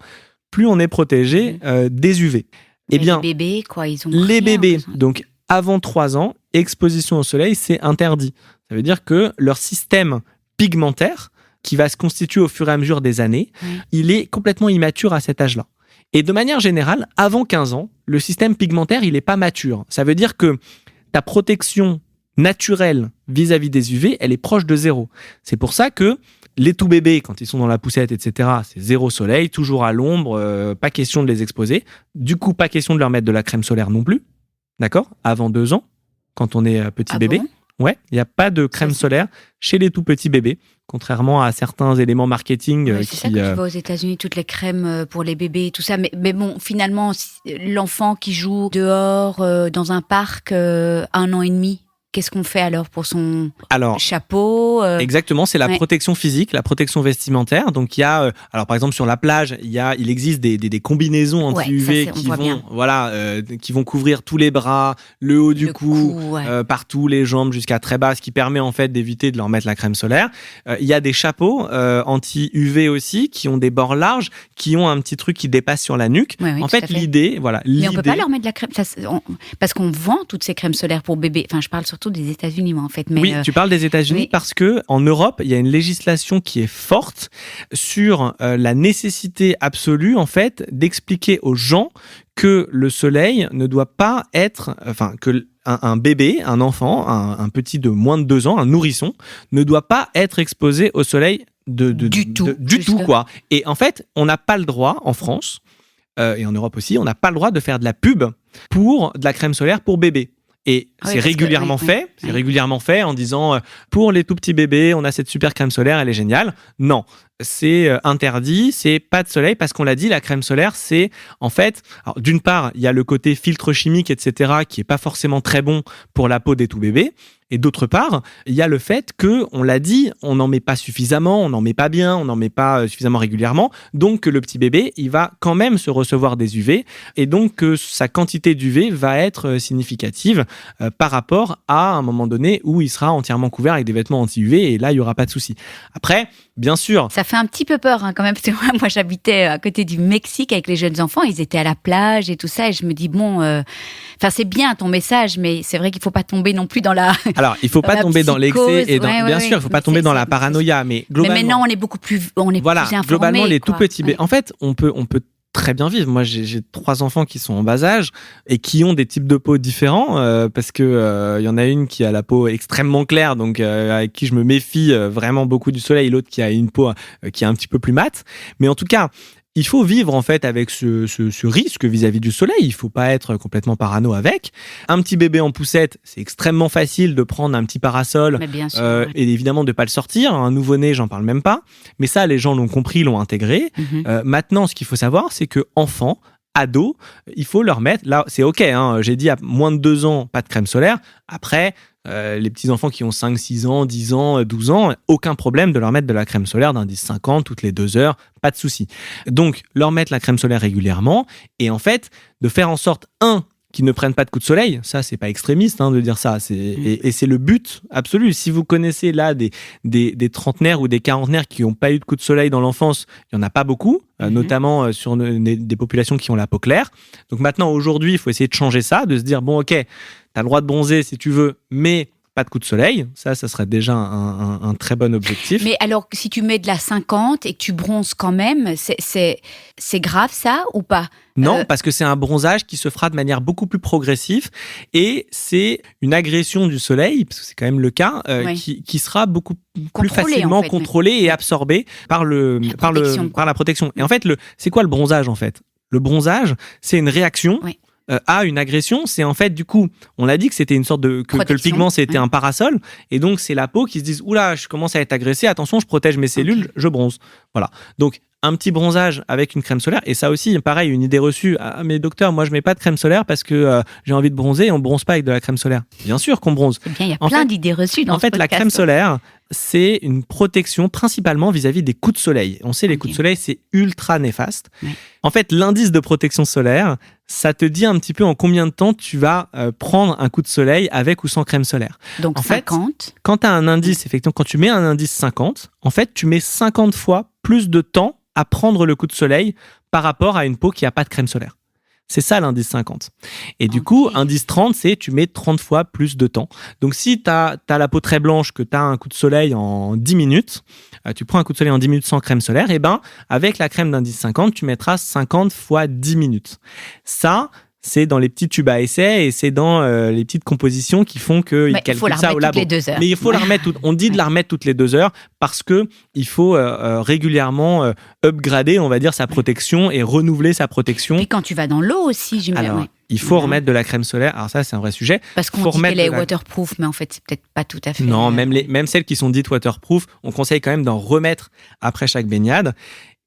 plus on est protégé des UV. Eh bien, les bébés, quoi, ils ont les bébés, donc avant 3 ans, exposition au soleil, c'est interdit. Ça veut dire que leur système pigmentaire qui va se constituer au fur et à mesure des années, il est complètement immature à cet âge-là. Et de manière générale, avant 15 ans, le système pigmentaire, il n'est pas mature. Ça veut dire que ta protection naturelle vis-à-vis des UV, elle est proche de zéro. C'est pour ça que les tout bébés, quand ils sont dans la poussette, etc., c'est zéro soleil, toujours à l'ombre, pas question de les exposer. Du coup, pas question de leur mettre de la crème solaire non plus. D'accord ? Avant 2 ans, quand on est petit bébé. Bon Ouais, il n'y a pas de crème solaire chez les tout petits bébés, contrairement à certains éléments marketing c'est ça que tu vois aux États-Unis, toutes les crèmes pour les bébés et tout ça. Mais bon, finalement, l'enfant qui joue dehors dans un parc 1 an et demi, qu'est-ce qu'on fait alors pour son chapeau Exactement, c'est la protection physique, la protection vestimentaire. Donc il y a, alors par exemple sur la plage, il existe des combinaisons anti-UV qui vont couvrir tous les bras, le haut du cou, partout, les jambes jusqu'à très bas, ce qui permet en fait d'éviter de leur mettre la crème solaire. Il y a des chapeaux anti-UV aussi qui ont des bords larges, qui ont un petit truc qui dépasse sur la nuque. En fait, l'idée. Mais on peut pas leur mettre de la crème, parce qu'on vend toutes ces crèmes solaires pour bébés. Enfin, je parle surtout des États-Unis, moi, en fait. Mais oui, tu parles des États-Unis parce que en Europe, il y a une législation qui est forte sur la nécessité absolue, en fait, d'expliquer aux gens que le soleil ne doit pas être, que un bébé, un enfant, un petit de moins de 2 ans, un nourrisson, ne doit pas être exposé au soleil du tout, quoi. Et en fait, on n'a pas le droit en France et en Europe aussi, on n'a pas le droit de faire de la pub pour de la crème solaire pour bébé. Et c'est régulièrement fait. C'est régulièrement fait en disant pour les tout petits bébés, on a cette super crème solaire, elle est géniale. Non, c'est interdit, c'est pas de soleil parce qu'on l'a dit, la crème solaire, c'est en fait, alors, d'une part, il y a le côté filtre chimique, etc., qui est pas forcément très bon pour la peau des tout bébés. Et d'autre part, il y a le fait que, on l'a dit, on n'en met pas suffisamment, on n'en met pas bien, on n'en met pas suffisamment régulièrement. Donc, le petit bébé, il va quand même se recevoir des UV. Et donc, sa quantité d'UV va être significative par rapport à un moment donné où il sera entièrement couvert avec des vêtements anti-UV. Et là, il n'y aura pas de souci. Après, bien sûr. Ça fait un petit peu peur quand même. Parce que moi, j'habitais à côté du Mexique avec les jeunes enfants. Ils étaient à la plage et tout ça. Et je me dis, c'est bien ton message, mais c'est vrai qu'il ne faut pas tomber non plus dans la... Alors, il ne faut pas tomber dans l'excès et bien sûr, il ne faut pas tomber dans la paranoïa, mais globalement. Mais maintenant, on est beaucoup plus, plus informés. Globalement, les tout petits bébés. En fait, on peut très bien vivre. Moi, j'ai 3 enfants qui sont en bas âge et qui ont des types de peau différents parce que y en a une qui a la peau extrêmement claire, donc avec qui je me méfie vraiment beaucoup du soleil, l'autre qui a une peau qui est un petit peu plus mate. Mais en tout cas, il faut vivre en fait avec ce risque vis-à-vis du soleil. Il faut pas être complètement parano avec. Un petit bébé en poussette, c'est extrêmement facile de prendre un petit parasol et évidemment de pas le sortir. Un nouveau-né, j'en parle même pas. Mais ça, les gens l'ont compris, l'ont intégré. Maintenant, ce qu'il faut savoir, c'est que enfants, ados, il faut leur mettre. Là, c'est ok. J'ai dit à moins de 2 ans, pas de crème solaire. Après. Les petits enfants qui ont 5, 6 ans, 10 ans, 12 ans, aucun problème de leur mettre de la crème solaire d'indice 50 toutes les 2 heures, pas de souci. Donc, leur mettre la crème solaire régulièrement et en fait, de faire en sorte, qu'ils ne prennent pas de coups de soleil. Ça, c'est pas extrémiste de dire ça. Et c'est le but absolu. Si vous connaissez là des trentenaires ou des quarantenaires qui n'ont pas eu de coups de soleil dans l'enfance, il n'y en a pas beaucoup, notamment sur des populations qui ont la peau claire. Donc maintenant, aujourd'hui, il faut essayer de changer ça, de se dire, bon, ok, t'as le droit de bronzer si tu veux, mais pas de coup de soleil. Ça serait déjà un très bon objectif. Mais alors, si tu mets de la 50 et que tu bronzes quand même, c'est grave ça ou pas ? Non, parce que c'est un bronzage qui se fera de manière beaucoup plus progressive et c'est une agression du soleil, parce que c'est quand même le cas, qui sera beaucoup plus facilement contrôlée et absorbée par la protection. Et en fait, c'est quoi le bronzage en fait ? Le bronzage, c'est une réaction à une agression. C'est en fait, du coup, on l'a dit que c'était une sorte de... que le pigment, c'était un parasol. Et donc, c'est la peau qui se dit, oula, je commence à être agressé, attention, je protège mes cellules, je bronze. Voilà. Donc, un petit bronzage avec une crème solaire. Et ça aussi, pareil, une idée reçue. Ah, mais docteur, moi, je mets pas de crème solaire parce que j'ai envie de bronzer et on bronze pas avec de la crème solaire. Bien sûr qu'on bronze. Eh bien, il y a plein d'idées reçues dans ce podcast. En fait, la crème solaire, c'est une protection principalement vis-à-vis des coups de soleil. On sait, les coups de soleil, c'est ultra néfaste. En fait, l'indice de protection solaire, ça te dit un petit peu en combien de temps tu vas prendre un coup de soleil avec ou sans crème solaire. Donc, en 50. Fait, quand tu as un indice, effectivement, quand tu mets un indice 50, en fait, tu mets 50 fois plus de temps à prendre le coup de soleil par rapport à une peau qui n'a pas de crème solaire. C'est ça l'indice 50. Et du coup, indice 30, c'est tu mets 30 fois plus de temps. Donc si tu as la peau très blanche, que tu as un coup de soleil en 10 minutes, tu prends un coup de soleil en 10 minutes sans crème solaire, et ben avec la crème d'indice 50, tu mettras 50 fois 10 minutes. Ça, c'est dans les petits tubes à essai et c'est dans les petites compositions qui font qu'ils calculent ça au labo. Mais il faut la remettre on dit de la remettre toutes les 2 heures parce que il faut régulièrement upgrader, on va dire, sa protection et renouveler sa protection. Puis quand tu vas dans l'eau aussi, j'imagine. Alors, il faut remettre de la crème solaire. Alors ça, c'est un vrai sujet. Parce qu'on dit qu'elle est waterproof, mais en fait, c'est peut-être pas tout à fait. Non, même celles qui sont dites waterproof, on conseille quand même d'en remettre après chaque baignade.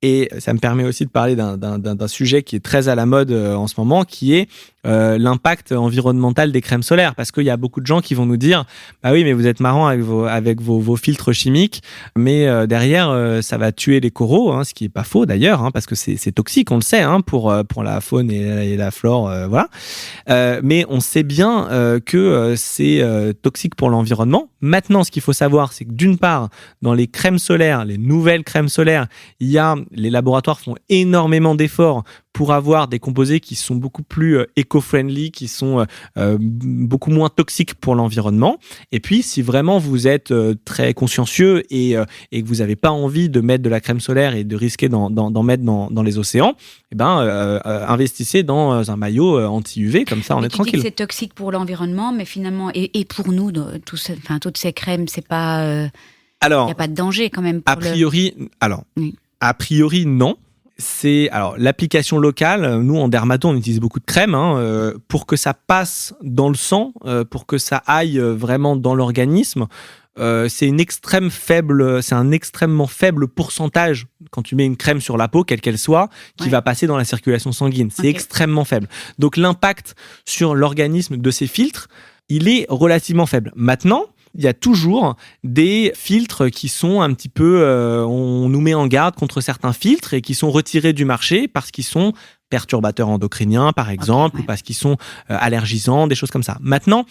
Et ça me permet aussi de parler d'un sujet qui est très à la mode en ce moment, qui est l'impact environnemental des crèmes solaires. Parce qu'il y a beaucoup de gens qui vont nous dire « Bah oui, mais vous êtes marrant avec vos filtres chimiques, mais derrière, ça va tuer les coraux. » Ce qui est pas faux d'ailleurs, parce que c'est toxique, on le sait, pour la faune et la flore. Voilà. Mais on sait bien que c'est toxique pour l'environnement. Maintenant, ce qu'il faut savoir, c'est que d'une part, dans les crèmes solaires, les nouvelles crèmes solaires, les laboratoires font énormément d'efforts pour avoir des composés qui sont beaucoup plus éco-friendly, qui sont beaucoup moins toxiques pour l'environnement. Et puis, si vraiment vous êtes très consciencieux et que vous n'avez pas envie de mettre de la crème solaire et de risquer d'en mettre dans les océans, investissez dans un maillot anti-UV, comme ça on est tranquille. Tu dis que c'est toxique pour l'environnement, mais finalement, et pour nous, toutes ces crèmes, c'est pas... il n'y a pas de danger quand même pour A priori, non. Alors l'application locale, nous en dermato on utilise beaucoup de crème pour que ça passe dans le sang, pour que ça aille vraiment dans l'organisme. C'est un extrêmement faible pourcentage quand tu mets une crème sur la peau, quelle qu'elle soit, qui va passer dans la circulation sanguine. C'est extrêmement faible. Donc l'impact sur l'organisme de ces filtres, il est relativement faible. Maintenant, il y a toujours des filtres qui sont un petit peu... on nous met en garde contre certains filtres et qui sont retirés du marché parce qu'ils sont perturbateurs endocriniens, par exemple, ou parce qu'ils sont allergisants, des choses comme ça. Maintenant,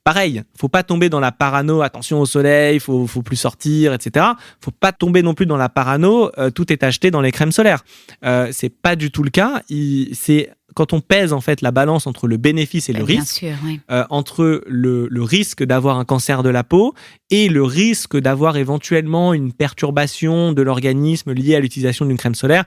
pareil, faut pas tomber dans la parano, attention au soleil, faut plus sortir, etc. Faut pas tomber non plus dans la parano, tout est acheté dans les crèmes solaires. C'est pas du tout le cas. C'est quand on pèse en fait la balance entre le bénéfice et le risque, entre le risque d'avoir un cancer de la peau et le risque d'avoir éventuellement une perturbation de l'organisme liée à l'utilisation d'une crème solaire,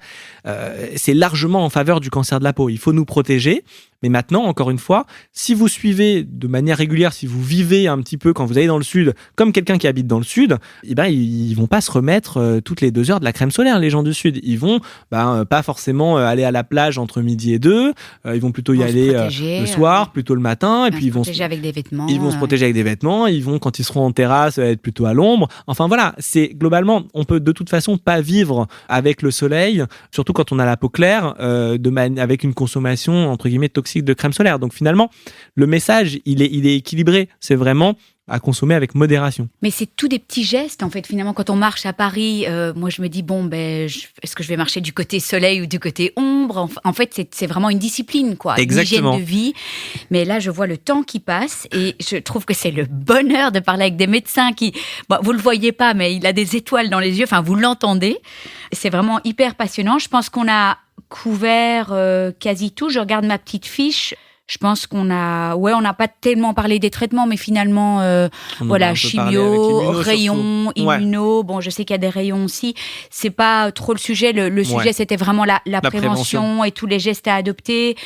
c'est largement en faveur du cancer de la peau. Il faut nous protéger. Mais maintenant, encore une fois, si vous suivez de manière régulière, si vous vivez un petit peu quand vous allez dans le sud, comme quelqu'un qui habite dans le sud, ils vont pas se remettre toutes les 2 heures de la crème solaire, les gens du sud. Ils vont pas forcément aller à la plage entre midi et 2. Ils vont plutôt y aller le soir, plutôt le matin. Et puis ils vont se protéger avec des vêtements. Ils vont se protéger avec des vêtements. Ils vont, quand ils seront en terrasse, être plutôt à l'ombre. Enfin voilà, c'est globalement, on peut de toute façon pas vivre avec le soleil, surtout quand on a la peau claire, avec une consommation entre guillemets toxique de crème solaire. Donc finalement, le message, il est équilibré. C'est vraiment à consommer avec modération. Mais c'est tous des petits gestes, en fait. Finalement, quand on marche à Paris, moi, je me dis, est-ce que je vais marcher du côté soleil ou du côté ombre ? En fait, c'est vraiment une discipline, quoi. Exactement. Une hygiène de vie. Mais là, je vois le temps qui passe et je trouve que c'est le bonheur de parler avec des médecins qui... Bon, vous le voyez pas, mais il a des étoiles dans les yeux. Enfin, vous l'entendez. C'est vraiment hyper passionnant. Je pense qu'on a couvert quasi tout. Je regarde ma petite fiche. Je pense qu'on n'a pas tellement parlé des traitements, mais finalement, chimio, rayons, immuno. Bon, je sais qu'il y a des rayons aussi. C'est pas trop le sujet. Le sujet, c'était vraiment la prévention et tous les gestes à adopter.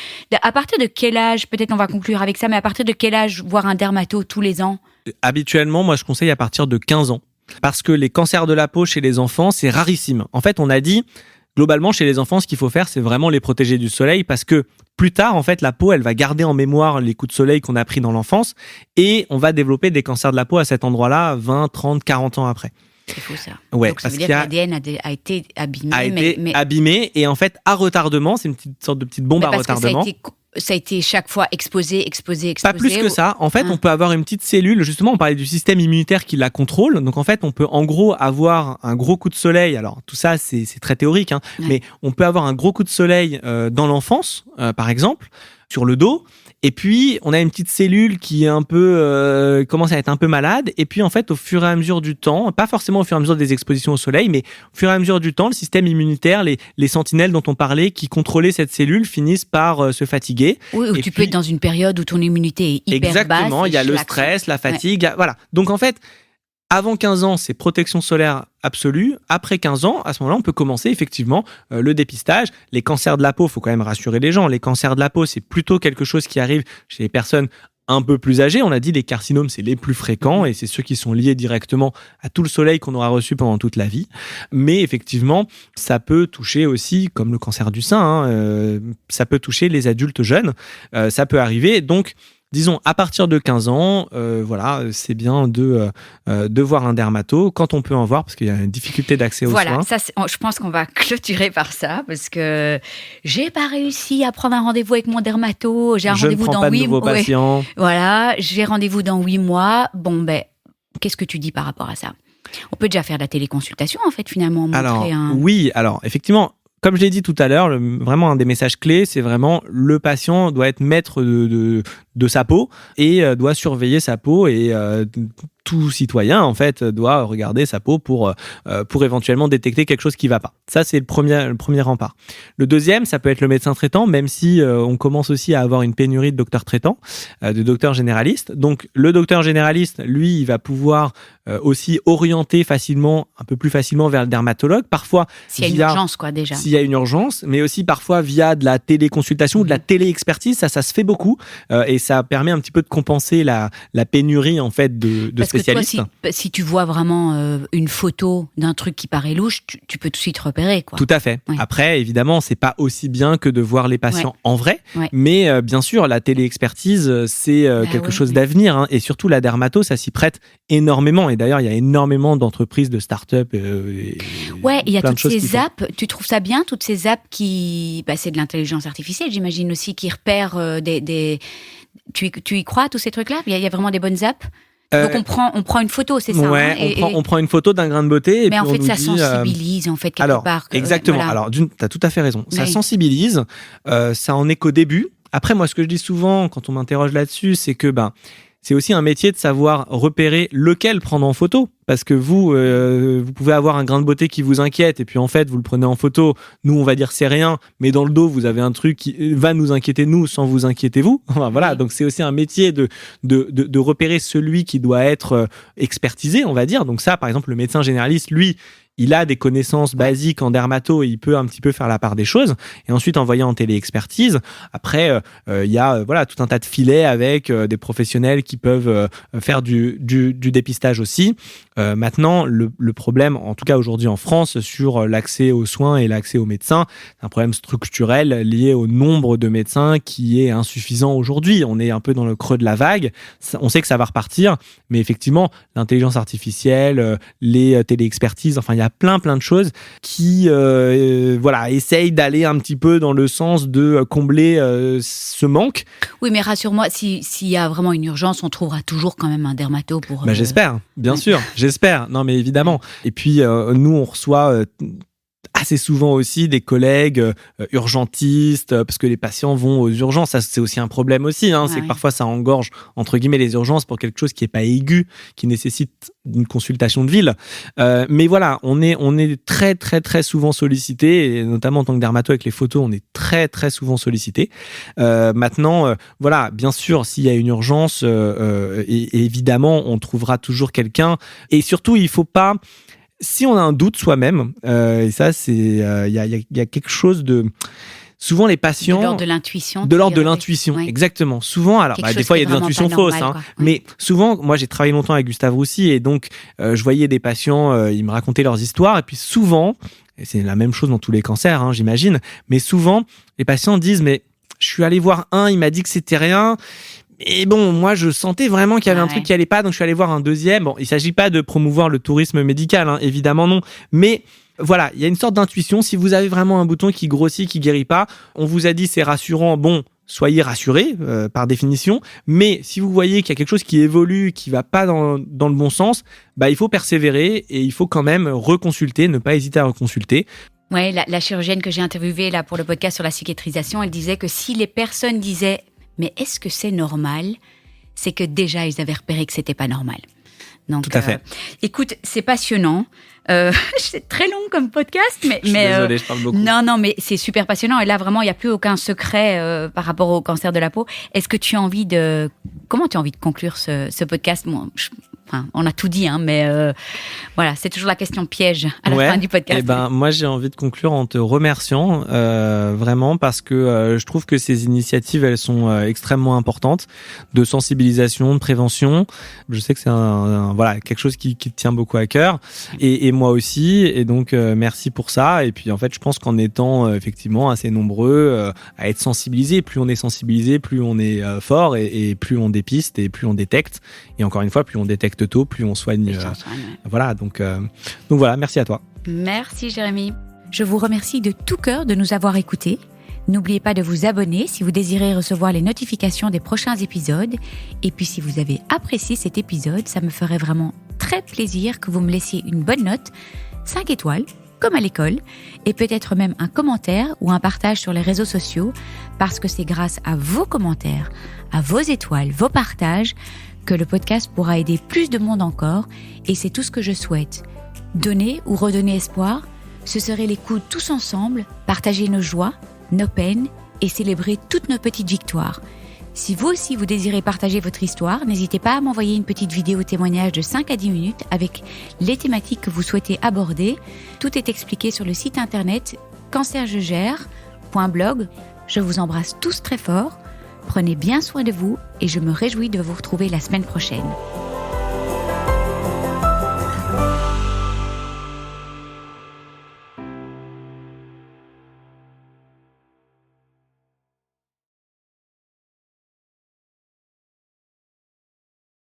À partir de quel âge, peut-être on va conclure avec ça, mais à partir de quel âge voir un dermato tous les ans ? Habituellement, moi, je conseille à partir de 15 ans. Parce que les cancers de la peau chez les enfants, c'est rarissime. En fait, on a dit... Globalement, chez les enfants, ce qu'il faut faire, c'est vraiment les protéger du soleil parce que plus tard, en fait, la peau, elle va garder en mémoire les coups de soleil qu'on a pris dans l'enfance et on va développer des cancers de la peau à cet endroit-là 20, 30, 40 ans après. C'est fou ça. Ouais, donc ça veut dire que l'ADN a été abîmé. Abîmé et en fait, à retardement, c'est une sorte de petite bombe à retardement. Ça a été chaque fois exposé. Pas plus que ça. En fait, on peut avoir une petite cellule. Justement, on parlait du système immunitaire qui la contrôle. Donc, en fait, on peut en gros avoir un gros coup de soleil. Alors, tout ça, c'est très théorique. Mais on peut avoir un gros coup de soleil dans l'enfance, par exemple. sur le dos. Et puis, on a une petite cellule qui est un peu commence à être un peu malade. Et puis, en fait, au fur et à mesure du temps, pas forcément au fur et à mesure des expositions au soleil, mais au fur et à mesure du temps, le système immunitaire, les sentinelles dont on parlait, qui contrôlaient cette cellule, finissent par se fatiguer. Oui, ou et tu puis, peux être dans une période où ton immunité est hyper basse. Exactement, il y a le stress, la fatigue, voilà. Donc, en fait, avant 15 ans, c'est protection solaire absolue. Après 15 ans, à ce moment-là, on peut commencer effectivement le dépistage. Les cancers de la peau, il faut quand même rassurer les gens. Les cancers de la peau, c'est plutôt quelque chose qui arrive chez les personnes un peu plus âgées. On a dit les carcinomes, c'est les plus fréquents et c'est ceux qui sont liés directement à tout le soleil qu'on aura reçu pendant toute la vie. Mais effectivement, ça peut toucher aussi, comme le cancer du sein, ça peut toucher les adultes jeunes. Ça peut arriver. Donc, disons, à partir de 15 ans, voilà, c'est bien de voir un dermato quand on peut en voir, parce qu'il y a une difficulté d'accès aux soins. Voilà, je pense qu'on va clôturer par ça, parce que j'ai pas réussi à prendre un rendez-vous avec mon dermato. J'ai un rendez-vous dans 8 mois. Je ne prends pas de nouveaux patients. Voilà, j'ai rendez-vous dans 8 mois. Bon, ben, qu'est-ce que tu dis par rapport à ça ? On peut déjà faire de la téléconsultation, en fait, finalement. Oui, alors, effectivement, comme je l'ai dit tout à l'heure, vraiment un des messages clés, c'est vraiment le patient doit être maître de sa peau et doit surveiller sa peau et tout citoyen en fait doit regarder sa peau pour éventuellement détecter quelque chose qui va pas. Ça c'est le premier rempart. Le deuxième, ça peut être le médecin traitant, même si on commence aussi à avoir une pénurie de docteurs traitants, de docteurs généralistes. Donc le docteur généraliste, lui, il va pouvoir aussi orienter un peu plus facilement vers le dermatologue. Parfois s'il y a une urgence quoi déjà. S'il y a une urgence, mais aussi parfois via de la téléconsultation ou de la téléexpertise, ça se fait beaucoup et ça permet un petit peu de compenser la pénurie en fait de spécialistes. Parce que toi, si tu vois vraiment une photo d'un truc qui paraît louche, tu peux tout de suite repérer quoi. Tout à fait. Ouais. Après, évidemment, c'est pas aussi bien que de voir les patients en vrai, mais bien sûr, la téléexpertise, c'est quelque chose d'avenir, hein, et surtout la dermato, ça s'y prête énormément. Et d'ailleurs, il y a énormément d'entreprises, de start-up. Il y a toutes ces apps. Tu trouves ça bien, toutes ces apps qui, c'est de l'intelligence artificielle, j'imagine aussi, qui repèrent des. Tu y crois, tous ces trucs-là ? Il y a vraiment des bonnes apps ? Donc on prend une photo, c'est ça. Ouais, on prend une photo d'un grain de beauté. Mais en fait, ça sensibilise en fait quelque part. Exactement. Voilà. Alors, tu as tout à fait raison. Ça sensibilise. Ça en est qu'au début. Après, moi, ce que je dis souvent quand on m'interroge là-dessus, c'est que c'est aussi un métier de savoir repérer lequel prendre en photo. Parce que vous pouvez avoir un grain de beauté qui vous inquiète et puis en fait, vous le prenez en photo. Nous, on va dire c'est rien, mais dans le dos, vous avez un truc qui va nous inquiéter nous sans vous inquiéter vous. Enfin, voilà, donc c'est aussi un métier de repérer celui qui doit être expertisé, on va dire. Donc ça, par exemple, le médecin généraliste, lui, il a des connaissances basiques en dermato et il peut un petit peu faire la part des choses. Et ensuite, envoyer en téléexpertise. Après, il y a tout un tas de filets avec des professionnels qui peuvent faire du dépistage aussi. Maintenant, le problème, en tout cas aujourd'hui en France, sur l'accès aux soins et l'accès aux médecins, c'est un problème structurel lié au nombre de médecins qui est insuffisant aujourd'hui. On est un peu dans le creux de la vague. On sait que ça va repartir, mais effectivement, l'intelligence artificielle, les téléexpertises, enfin, il y a plein de choses qui essayent d'aller un petit peu dans le sens de combler ce manque. Oui, mais rassure-moi, s'il y a vraiment une urgence, on trouvera toujours quand même un dermato pour... J'espère, bien sûr, j'espère. Non, mais évidemment. Et puis, nous, on reçoit... assez souvent aussi des collègues urgentistes, parce que les patients vont aux urgences. Ça, c'est aussi un problème aussi. C'est que parfois, ça engorge, entre guillemets, les urgences pour quelque chose qui n'est pas aigu, qui nécessite une consultation de ville. Mais voilà, on est très, très, très souvent sollicité, et notamment en tant que dermato avec les photos, on est très, très souvent sollicité. Maintenant, bien sûr, s'il y a une urgence, et évidemment, on trouvera toujours quelqu'un. Et surtout, il ne faut pas... Si on a un doute soi-même, et ça, c'est, il y a quelque chose de... Souvent, les patients... De l'ordre de l'intuition. De l'ordre de l'intuition, exactement. Souvent, alors, des fois, il y a des intuitions fausses, mais souvent, moi, j'ai travaillé longtemps avec Gustave Roussy, et donc, je voyais des patients, ils me racontaient leurs histoires, et puis souvent, et c'est la même chose dans tous les cancers, j'imagine, mais souvent, les patients disent, mais je suis allé voir il m'a dit que c'était rien... Et bon, moi, je sentais vraiment qu'il y avait un truc qui allait pas, donc je suis allé voir un deuxième. Bon, il s'agit pas de promouvoir le tourisme médical, évidemment non. Mais voilà, il y a une sorte d'intuition. Si vous avez vraiment un bouton qui grossit, qui guérit pas, on vous a dit c'est rassurant. Bon, soyez rassurés par définition. Mais si vous voyez qu'il y a quelque chose qui évolue, qui va pas dans le bon sens, il faut persévérer et il faut quand même reconsulter, ne pas hésiter à reconsulter. Ouais, la chirurgienne que j'ai interviewée là pour le podcast sur la cicatrisation, elle disait que si les personnes disaient mais est-ce que c'est normal ? C'est que déjà, ils avaient repéré que c'était pas normal. Donc, tout à fait. Écoute, c'est passionnant. C'est très long comme podcast, mais... Je suis désolé, je parle beaucoup. Non, mais c'est super passionnant. Et là, vraiment, il n'y a plus aucun secret par rapport au cancer de la peau. Est-ce que tu as envie de... Comment tu as envie de conclure ce podcast ? On a tout dit, hein, mais voilà, c'est toujours la question piège à la fin du podcast. Moi, j'ai envie de conclure en te remerciant vraiment parce que je trouve que ces initiatives, elles sont extrêmement importantes de sensibilisation, de prévention. Je sais que c'est quelque chose qui te tient beaucoup à cœur et moi aussi. Et donc, merci pour ça. Et puis, en fait, je pense qu'en étant effectivement assez nombreux à être sensibilisés, plus on est sensibilisé, plus on est fort et plus on dépiste et plus on détecte. Et encore une fois, plus on détecte tôt, plus on soigne. Voilà, donc voilà, merci à toi. Merci Jérémy. Je vous remercie de tout cœur de nous avoir écoutés. N'oubliez pas de vous abonner si vous désirez recevoir les notifications des prochains épisodes. Et puis si vous avez apprécié cet épisode, ça me ferait vraiment très plaisir que vous me laissiez une bonne note, 5 étoiles, comme à l'école, et peut-être même un commentaire ou un partage sur les réseaux sociaux, parce que c'est grâce à vos commentaires, à vos étoiles, vos partages, que le podcast pourra aider plus de monde encore, et c'est tout ce que je souhaite. Donner ou redonner espoir, ce serait les coups tous ensemble, partager nos joies, nos peines et célébrer toutes nos petites victoires. Si vous aussi vous désirez partager votre histoire, n'hésitez pas à m'envoyer une petite vidéo témoignage de 5 à 10 minutes avec les thématiques que vous souhaitez aborder. Tout est expliqué sur le site internet cancerjegère.blog. Je vous embrasse tous très fort. Prenez bien soin de vous et je me réjouis de vous retrouver la semaine prochaine.